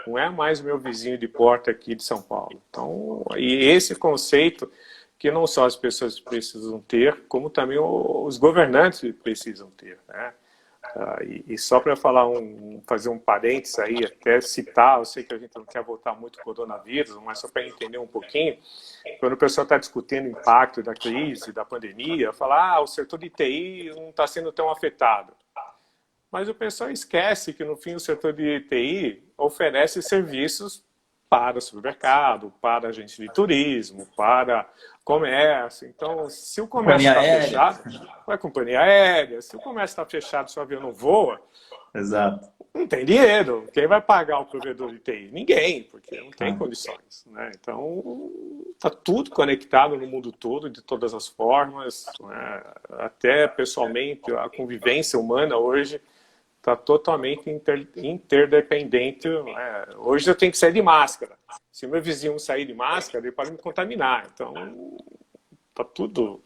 Não é mais meu vizinho de porta aqui de São Paulo. Então, e esse conceito que não só as pessoas precisam ter, como também os governantes precisam ter, né? E só para fazer um parênteses aí, até citar, eu sei que a gente não quer voltar muito com o coronavírus, mas só para entender um pouquinho, quando o pessoal está discutindo o impacto da crise, da pandemia, fala, o setor de TI não está sendo tão afetado. Mas o pessoal esquece que, no fim, o setor de TI oferece serviços para o supermercado, para agentes de turismo, para comércio. Então, se o comércio está fechado, vai companhia aérea. Se o comércio está fechado, seu avião não voa, exato, não tem dinheiro. Quem vai pagar o provedor de TI? Ninguém, porque não tem condições. Né? Então, está tudo conectado no mundo todo, de todas as formas. Né? Até, pessoalmente, a convivência humana hoje está totalmente interdependente. Né? Hoje eu tenho que sair de máscara. Se o meu vizinho sair de máscara, ele pode me contaminar. Então, está tudo...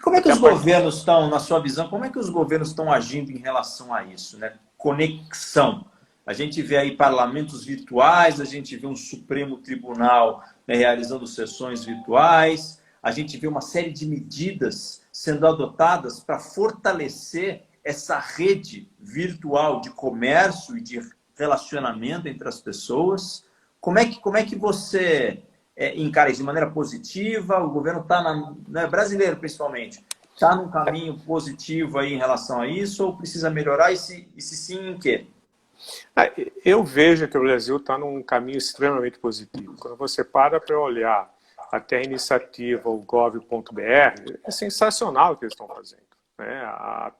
Como é que os governos estão, na sua visão, como é que os governos estão agindo em relação a isso? Né? Conexão. A gente vê aí parlamentos virtuais, a gente vê um Supremo Tribunal, né, realizando sessões virtuais, a gente vê uma série de medidas sendo adotadas para fortalecer essa rede virtual de comércio e de relacionamento entre as pessoas. Como é que você encara isso de maneira positiva? O governo está, né, brasileiro principalmente, está num caminho positivo aí em relação a isso ou precisa melhorar? E se sim, em quê? Eu vejo que o Brasil está num caminho extremamente positivo. Quando você para olhar até a iniciativa, o gov.br, é sensacional o que eles estão fazendo.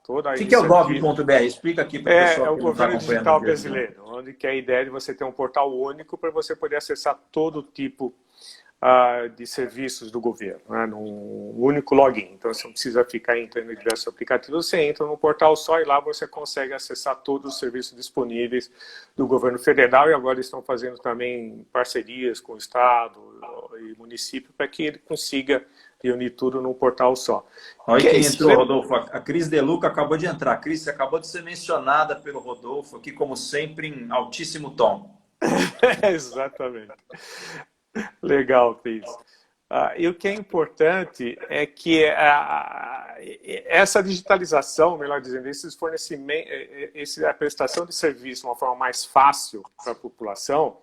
Toda a o que é o gov.br? Explica aqui para o pessoal É o que não está governo acompanhando. digital brasileiro, onde que é a ideia de você ter um portal único para você poder acessar todo tipo de serviços do governo, né, num único login. Então você não precisa ficar entrando em diversos aplicativos, você entra num portal só e lá você consegue acessar todos os serviços disponíveis do governo federal, e agora estão fazendo também parcerias com o estado e município para que ele consiga reunir tudo num portal só. Olha quem entrou, Rodolfo. A Cris Deluca acabou de entrar. Cris, você acabou de ser mencionada pelo Rodolfo aqui, como sempre, em altíssimo tom. Exatamente. Legal, Cris. E o que é importante é que essa digitalização, melhor dizendo, esses fornecimentos, a prestação de serviço de uma forma mais fácil para a população,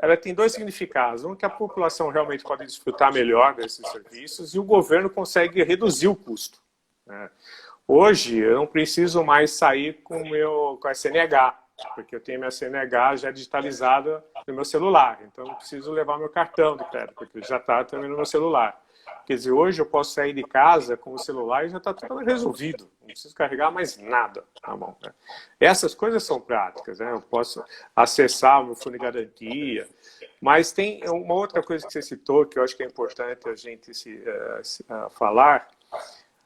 ela tem dois significados. Um, que a população realmente pode desfrutar melhor desses serviços e o governo consegue reduzir o custo. Né? Hoje, eu não preciso mais sair com a CNH, porque eu tenho minha CNH já digitalizada no meu celular. Então, eu não preciso levar meu cartão de crédito, porque já está também no meu celular. Quer dizer, hoje eu posso sair de casa com o celular e já está tudo resolvido. Não preciso carregar mais nada na mão. Né? Essas coisas são práticas. Né? Eu posso acessar o meu fundo de garantia. Mas tem uma outra coisa que você citou, que eu acho que é importante a gente falar.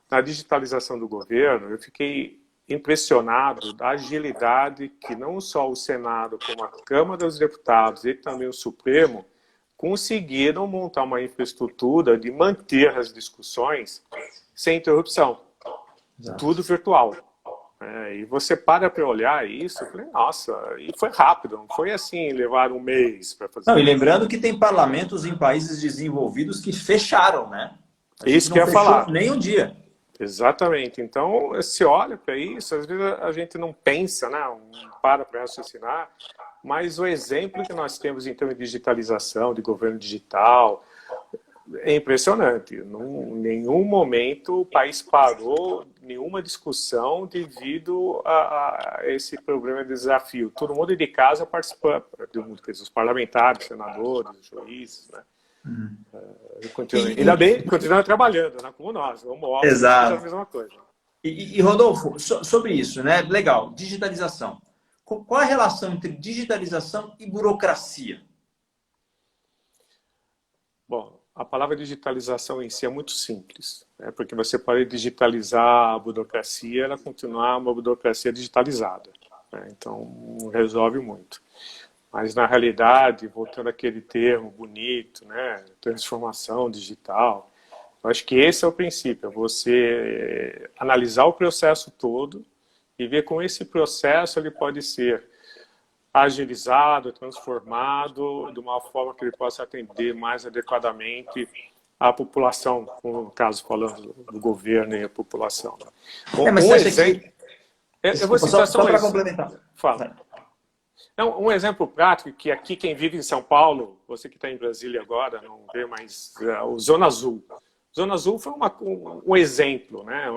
Na digitalização do governo, eu fiquei impressionado da agilidade que não só o Senado, como a Câmara dos Deputados e também o Supremo conseguiram montar uma infraestrutura de manter as discussões sem interrupção. Exato. Tudo virtual. E você para olhar isso, eu falei, nossa, e foi rápido, não foi assim, levar um mês para fazer Não, e isso. lembrando que tem parlamentos em países desenvolvidos que fecharam, né? A gente Isso que não eu ia fechou falar. nem um dia. Exatamente. Então, se olha para isso, às vezes a gente não pensa, né? Não para raciocinar, mas o exemplo que nós temos em termos de digitalização, de governo digital, é impressionante. Em nenhum momento o país parou nenhuma discussão devido a esse problema de desafio. Todo mundo de casa participando, os parlamentares, senadores, juízes, né? Ainda bem, continuam trabalhando, né? Como nós, home office, fazendo a Exato. mesma coisa. E Rodolfo, sobre isso, né? Legal, digitalização. Qual a relação entre digitalização e burocracia? Bom, a palavra digitalização em si é muito simples, né? Porque você pode digitalizar a burocracia e ela continuar uma burocracia digitalizada, né? Então, não resolve muito. Mas, na realidade, voltando àquele termo bonito, né? Transformação digital, eu acho que esse é o princípio, é você analisar o processo todo e ver como esse processo ele pode ser agilizado, transformado de uma forma que ele possa atender mais adequadamente a população, no caso falando do governo e a população. Mas Um você acha exemplo, que... eu vou Desculpa, citar só só um para exemplo. complementar. Fala. Um exemplo prático, que aqui quem vive em São Paulo, você que está em Brasília agora, não vê mais o Zona Azul. Zona Azul foi um exemplo, né?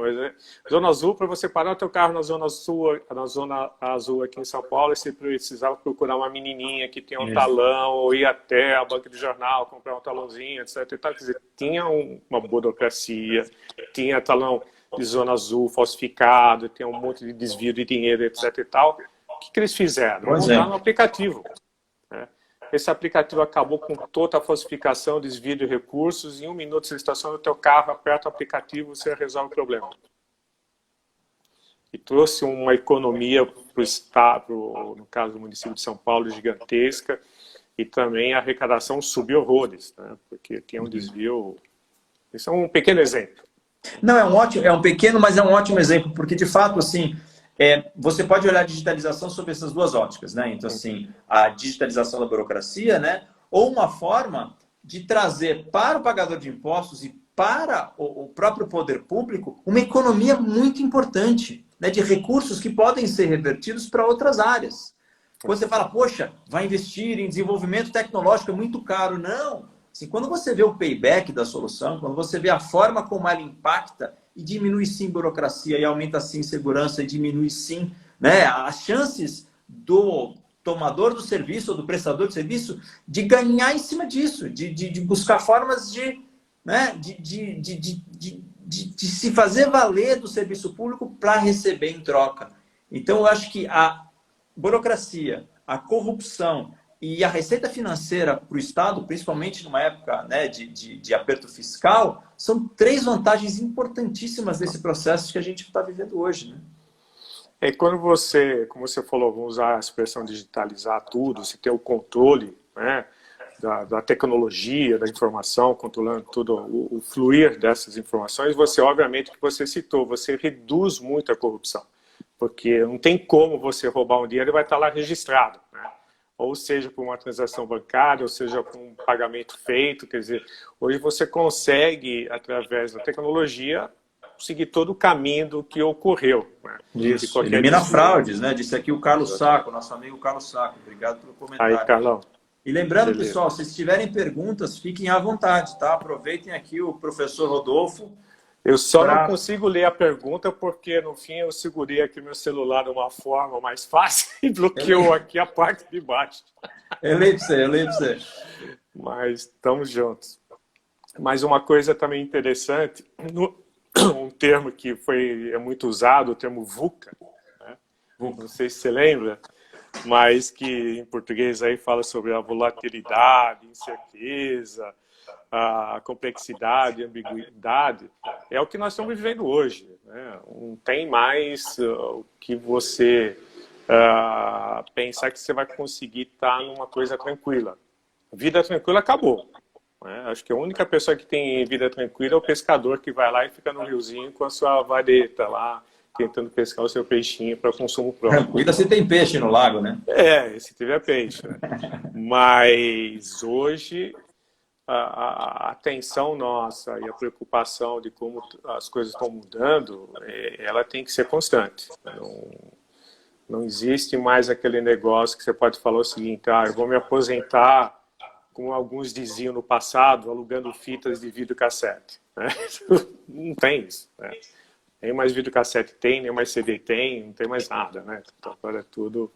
Zona Azul, para você parar o teu carro na Zona Azul aqui em São Paulo, você precisava procurar uma menininha que tinha um talão, ou ir até a banca de jornal, comprar um talãozinho, etc. Quer dizer, tinha uma burocracia, tinha talão de Zona Azul falsificado, tinha um monte de desvio de dinheiro, etc. e tal. O que eles fizeram? Montaram um aplicativo. Né? Esse aplicativo acabou com toda a falsificação, desvio de recursos. Em 1 minuto você estaciona o teu carro, aperta o aplicativo, você resolve o problema. E trouxe uma economia para o Estado, no caso do município de São Paulo, gigantesca. E também a arrecadação subiu horrores, né? Porque tinha um desvio. Isso é um pequeno exemplo. Não, é um pequeno, mas é um ótimo exemplo, porque de fato, assim, você pode olhar a digitalização sob essas duas óticas, né? Então, assim, a digitalização da burocracia, né? Ou uma forma de trazer para o pagador de impostos e para o próprio poder público uma economia muito importante, né? De recursos que podem ser revertidos para outras áreas. Quando você fala, poxa, vai investir em desenvolvimento tecnológico, é muito caro. Não. Assim, quando você vê o payback da solução, quando você vê a forma como ela impacta e diminui sim burocracia e aumenta sim segurança e diminui sim, né, as chances do tomador do serviço ou do prestador de serviço de ganhar em cima disso, de buscar formas né, de se fazer valer do serviço público para receber em troca. Então, eu acho que a burocracia, a corrupção e a receita financeira para o Estado, principalmente numa época, né, de aperto fiscal, são 3 vantagens importantíssimas desse processo que a gente está vivendo hoje. Né? E quando você, como você falou, vamos usar a expressão digitalizar tudo, você tem o controle, né, da tecnologia, da informação, controlando tudo, o fluir dessas informações, você, obviamente, que você citou, você reduz muito a corrupção. Porque não tem como você roubar um dinheiro e vai estar lá registrado, né? Ou seja, por uma transação bancária, ou seja, por um pagamento feito. Quer dizer, hoje você consegue, através da tecnologia, seguir todo o caminho do que ocorreu. Né? Isso, elimina fraudes, né? Disse aqui o Carlos Saco, nosso amigo Carlos Saco. Obrigado pelo comentário. Aí, Carlão. E lembrando, pessoal, se tiverem perguntas, fiquem à vontade, tá? Aproveitem aqui o professor Rodolfo. Eu só não consigo ler a pergunta porque, no fim, eu segurei aqui meu celular de uma forma mais fácil e bloqueou aqui a parte de baixo. Eu leio para você. Mas estamos juntos. Mas uma coisa também interessante, um termo que é muito usado, o termo VUCA, né? Não sei se você lembra, mas que em português aí fala sobre a volatilidade, incerteza, a complexidade, a ambiguidade, é o que nós estamos vivendo hoje. Né? Não tem mais o que você pensar que você vai conseguir estar numa coisa tranquila. Vida tranquila acabou. Né? Acho que a única pessoa que tem vida tranquila é o pescador que vai lá e fica no riozinho com a sua vareta lá, tentando pescar o seu peixinho para consumo próprio. Cuida se tem peixe no lago, né? Se tiver peixe. Né? Mas hoje a atenção nossa e a preocupação de como as coisas estão mudando, ela tem que ser constante. Não existe mais aquele negócio que você pode falar o seguinte, eu vou me aposentar, como alguns diziam no passado, alugando fitas de videocassete. Né? Não tem isso. Né? Nem mais videocassete tem, nem mais CD tem, não tem mais nada. Né? Então, agora é tudo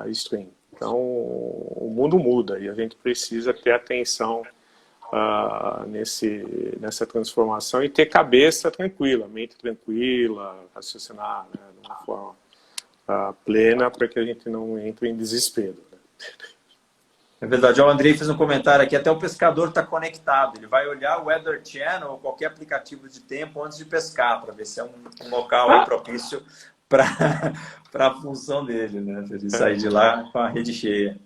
stream. Então, o mundo muda e a gente precisa ter atenção nessa transformação e ter cabeça tranquila, mente tranquila, raciocinar, né, de uma forma plena para que a gente não entre em desespero. Né? É verdade. O Andrei fez um comentário aqui, até o pescador está conectado. Ele vai olhar o Weather Channel ou qualquer aplicativo de tempo antes de pescar, para ver se é um local aí propício para a função dele, né? Para ele sair de lá com a rede cheia.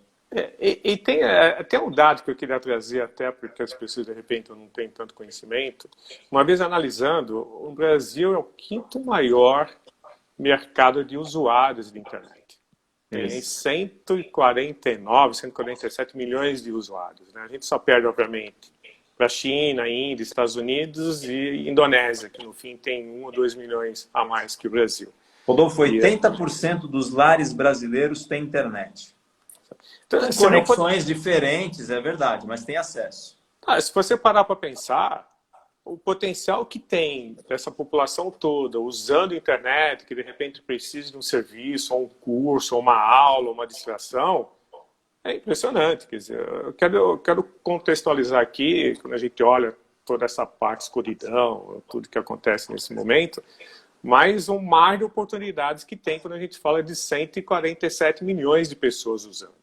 E tem até um dado que eu queria trazer, até porque as pessoas, de repente, não têm tanto conhecimento. Uma vez analisando, o Brasil é o 5º maior mercado de usuários de internet. Tem 149, 147 milhões de usuários. Né? A gente só perde, obviamente, para a China, Índia, Estados Unidos e Indonésia, que no fim tem 1 ou 2 milhões a mais que o Brasil. Rodolfo, 80% dos lares brasileiros têm internet. Então, conexões diferentes, é verdade, mas tem acesso. Se você parar para pensar, o potencial que tem dessa população toda usando a internet, que de repente precisa de um serviço, ou um curso, ou uma aula, ou uma distração, é impressionante. Quer dizer, eu quero contextualizar aqui, quando a gente olha toda essa parte escuridão, tudo que acontece nesse momento, mais um mar de oportunidades que tem quando a gente fala de 147 milhões de pessoas usando.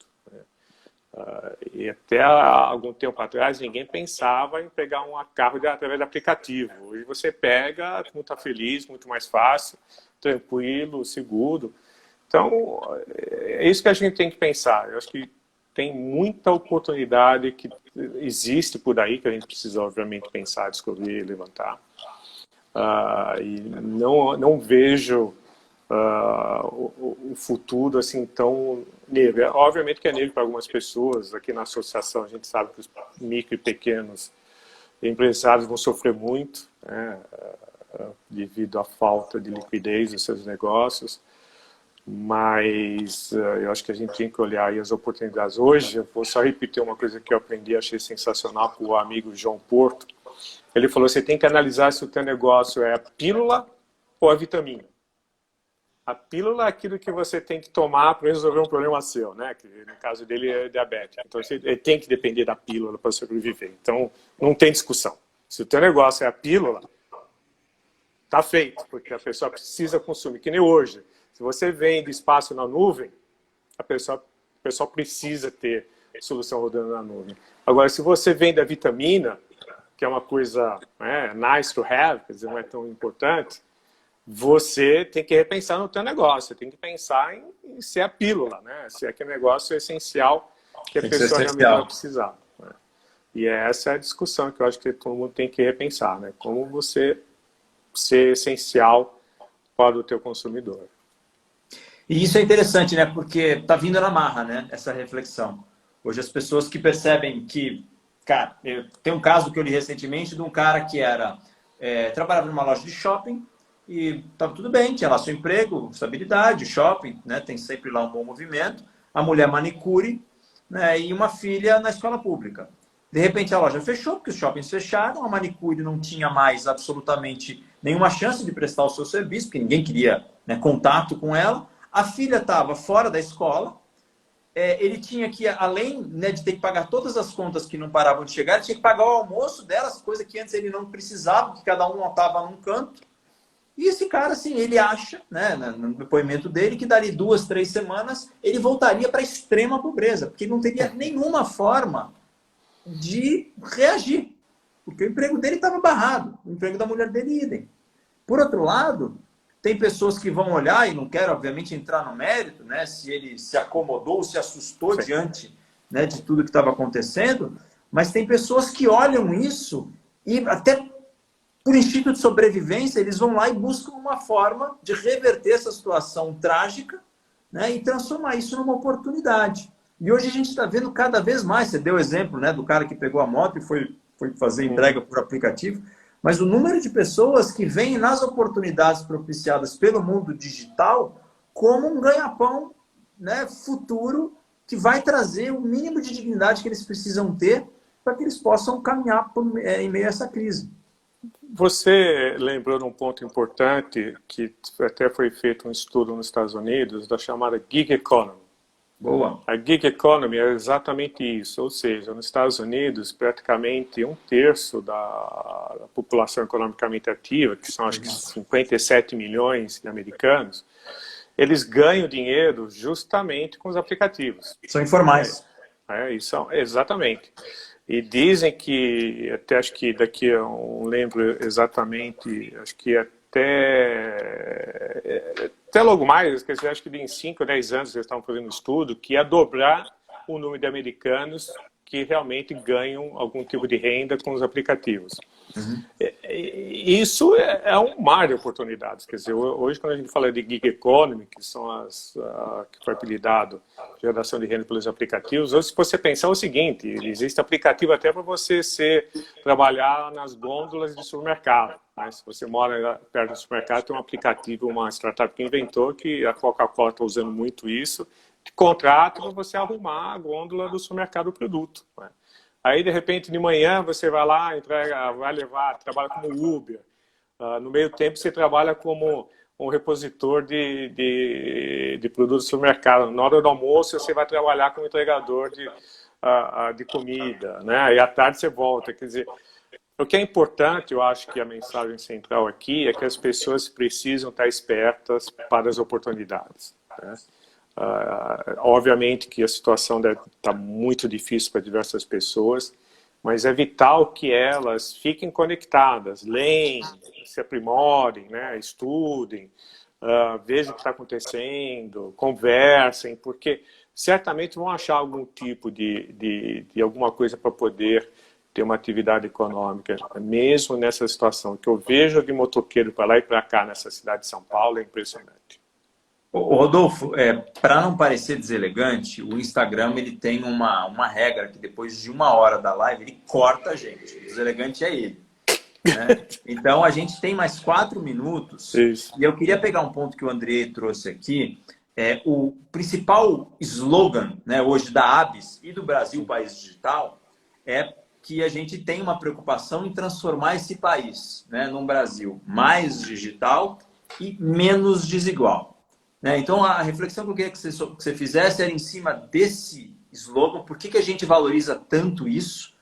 E até algum tempo atrás ninguém pensava em pegar um carro através de aplicativo. Hoje você pega, muito está feliz, muito mais fácil, tranquilo, seguro. Então, é isso que a gente tem que pensar. Eu acho que tem muita oportunidade que existe por aí, que a gente precisa, obviamente, pensar, descobrir, levantar. E não vejo o futuro assim tão negro. Obviamente que é negro para algumas pessoas. Aqui na associação a gente sabe que os micro e pequenos empresários vão sofrer muito, né, devido à falta de liquidez dos seus negócios, mas eu acho que a gente tem que olhar aí as oportunidades. Hoje, eu vou só repetir uma coisa que eu aprendi, achei sensacional, com o amigo João Porto. Ele falou, você tem que analisar se o teu negócio é a pílula ou a vitamina. A pílula é aquilo que você tem que tomar para resolver um problema seu, né? Que no caso dele é diabetes. Então, ele tem que depender da pílula para sobreviver. Então, não tem discussão. Se o teu negócio é a pílula, tá feito, porque a pessoa precisa consumir. Que nem hoje. Se você vende espaço na nuvem, a pessoa precisa ter solução rodando na nuvem. Agora, se você vende a vitamina, que é uma coisa, né, nice to have, quer dizer, não é tão importante, você tem que repensar no teu negócio, você tem que pensar em ser a pílula, né? Se aquele negócio é essencial, que a pessoa realmente vai precisar. Né? E essa é a discussão que eu acho que todo mundo tem que repensar, né? Como você ser essencial para o teu consumidor. E isso é interessante, né? Porque está vindo na marra, né? Essa reflexão. Hoje as pessoas que percebem que... Cara, tem um caso que eu li recentemente de um cara que trabalhava numa loja de shopping e estava tudo bem, tinha lá seu emprego, estabilidade, shopping, né? Tem sempre lá um bom movimento. A mulher manicure, né? E uma filha na escola pública. De repente a loja fechou, porque os shoppings fecharam, a manicure não tinha mais absolutamente nenhuma chance de prestar o seu serviço, porque ninguém queria, né, contato com ela. A filha estava fora da escola, ele tinha que, além, né, de ter que pagar todas as contas que não paravam de chegar, ele tinha que pagar o almoço delas, coisa que antes ele não precisava, porque cada um estava num canto. E esse cara, assim, ele acha, né, no depoimento dele, que dali 2, 3 semanas ele voltaria para a extrema pobreza, porque ele não teria nenhuma forma de reagir, porque o emprego dele estava barrado, o emprego da mulher dele idem. Por outro lado, tem pessoas que vão olhar, e não quero, obviamente, entrar no mérito, né, se ele se acomodou, se assustou Sim. diante, né, de tudo que estava acontecendo, mas tem pessoas que olham isso e até por instinto de sobrevivência, eles vão lá e buscam uma forma de reverter essa situação trágica, né, e transformar isso numa oportunidade. E hoje a gente está vendo cada vez mais, você deu o exemplo, né, do cara que pegou a moto e foi fazer entrega por aplicativo, mas o número de pessoas que veem nas oportunidades propiciadas pelo mundo digital como um ganha-pão, né, futuro, que vai trazer o mínimo de dignidade que eles precisam ter para que eles possam caminhar em meio a essa crise. Você lembrou de um ponto importante, que até foi feito um estudo nos Estados Unidos, da chamada gig economy. Boa. A gig economy é exatamente isso, ou seja, nos Estados Unidos, praticamente 1/3 da população economicamente ativa, que são acho que 57 milhões de americanos, eles ganham dinheiro justamente com os aplicativos. São informais. Isso, exatamente. E dizem que, até acho que daqui, eu não lembro exatamente, acho que até logo mais, quer dizer, acho que em 5 ou 10 anos eles estavam fazendo um estudo que ia dobrar o número de americanos que realmente ganham algum tipo de renda com os aplicativos. Uhum. Isso é um mar de oportunidades. Quer dizer, hoje quando a gente fala de gig economy, que são que foi apelidado geração de renda pelos aplicativos, hoje se você pensar o seguinte, existe aplicativo até para você trabalhar nas gôndolas de supermercado. Né? Se você mora perto do supermercado, tem um aplicativo, uma startup que inventou, que a Coca-Cola está usando muito isso, de contrato para você arrumar a gôndola do supermercado do produto. Né? Aí, de repente, de manhã, você vai lá, entrega, vai levar, trabalha como Uber. No meio tempo, você trabalha como um repositor de produtos do supermercado. Na hora do almoço, você vai trabalhar como entregador de comida. Né? E à tarde, você volta. Quer dizer, o que é importante, eu acho que a mensagem central aqui é que as pessoas precisam estar espertas para as oportunidades. Né? Obviamente que a situação deve estar muito difícil para diversas pessoas, mas é vital que elas fiquem conectadas, leem, se aprimorem, né, estudem, vejam o que está acontecendo, conversem, porque certamente vão achar algum tipo de alguma coisa para poder ter uma atividade econômica, mesmo nessa situação que eu vejo de motoqueiro para lá e para cá nessa cidade de São Paulo, é impressionante. Rodolfo, para não parecer deselegante, o Instagram ele tem uma regra que depois de 1 hora da live ele corta a gente. O deselegante é ele. Né? Então a gente tem mais 4 minutos. Isso. E eu queria pegar um ponto que o Andrei trouxe aqui. O principal slogan, né, hoje da ABS e do Brasil País Digital é que a gente tem uma preocupação em transformar esse país, né, num Brasil mais digital e menos desigual. Então, a reflexão que eu queria que você fizesse era em cima desse slogan, por que a gente valoriza tanto isso,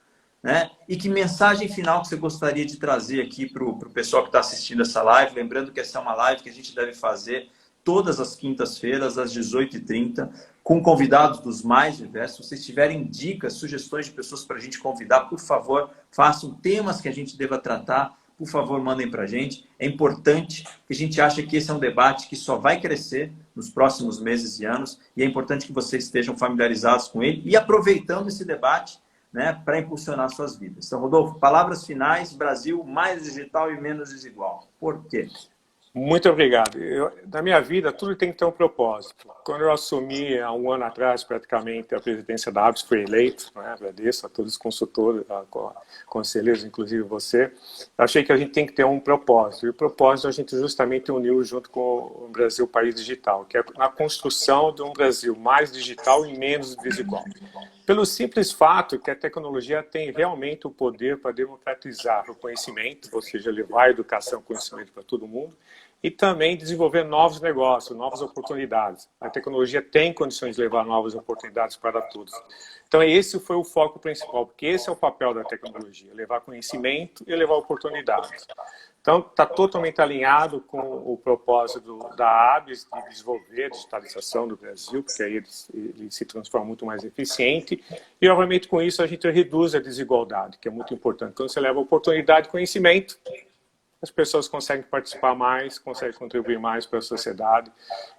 né? E que mensagem final que você gostaria de trazer aqui para o pessoal que está assistindo essa live, lembrando que essa é uma live que a gente deve fazer todas as quintas-feiras, às 18h30, com convidados dos mais diversos. Se vocês tiverem dicas, sugestões de pessoas para a gente convidar, por favor, façam temas que a gente deva tratar. Por favor, mandem para a gente. É importante, que a gente acha que esse é um debate que só vai crescer nos próximos meses e anos, e é importante que vocês estejam familiarizados com ele e aproveitando esse debate, né, para impulsionar suas vidas. Então, Rodolfo, palavras finais, Brasil mais digital e menos desigual. Por quê? Muito obrigado. Na minha vida, tudo tem que ter um propósito. Quando eu assumi, há 1 ano atrás, praticamente, a presidência da ABS, fui eleito, né? Agradeço a todos os consultores, conselheiros, inclusive você. Achei que a gente tem que ter um propósito. E o propósito a gente justamente uniu junto com o Brasil País Digital, que é a construção de um Brasil mais digital e menos desigual. Pelo simples fato que a tecnologia tem realmente o poder para democratizar o conhecimento, ou seja, levar a educação e conhecimento para todo mundo, e também desenvolver novos negócios, novas oportunidades. A tecnologia tem condições de levar novas oportunidades para todos. Então, esse foi o foco principal, porque esse é o papel da tecnologia, levar conhecimento e levar oportunidades. Então, está totalmente alinhado com o propósito da ABS de desenvolver a digitalização do Brasil, porque aí ele se transforma muito mais eficiente. E, obviamente, com isso, a gente reduz a desigualdade, que é muito importante. Quando você leva oportunidade e conhecimento, as pessoas conseguem participar mais, conseguem contribuir mais para a sociedade.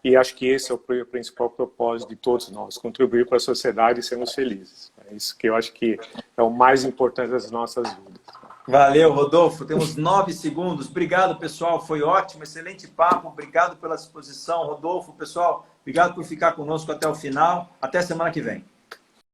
E acho que esse é o principal propósito de todos nós, contribuir para a sociedade e sermos felizes. É isso que eu acho que é o mais importante das nossas vidas. Valeu, Rodolfo. Temos 9 segundos. Obrigado, pessoal. Foi ótimo, excelente papo. Obrigado pela disposição, Rodolfo. Pessoal, obrigado por ficar conosco até o final. Até semana que vem.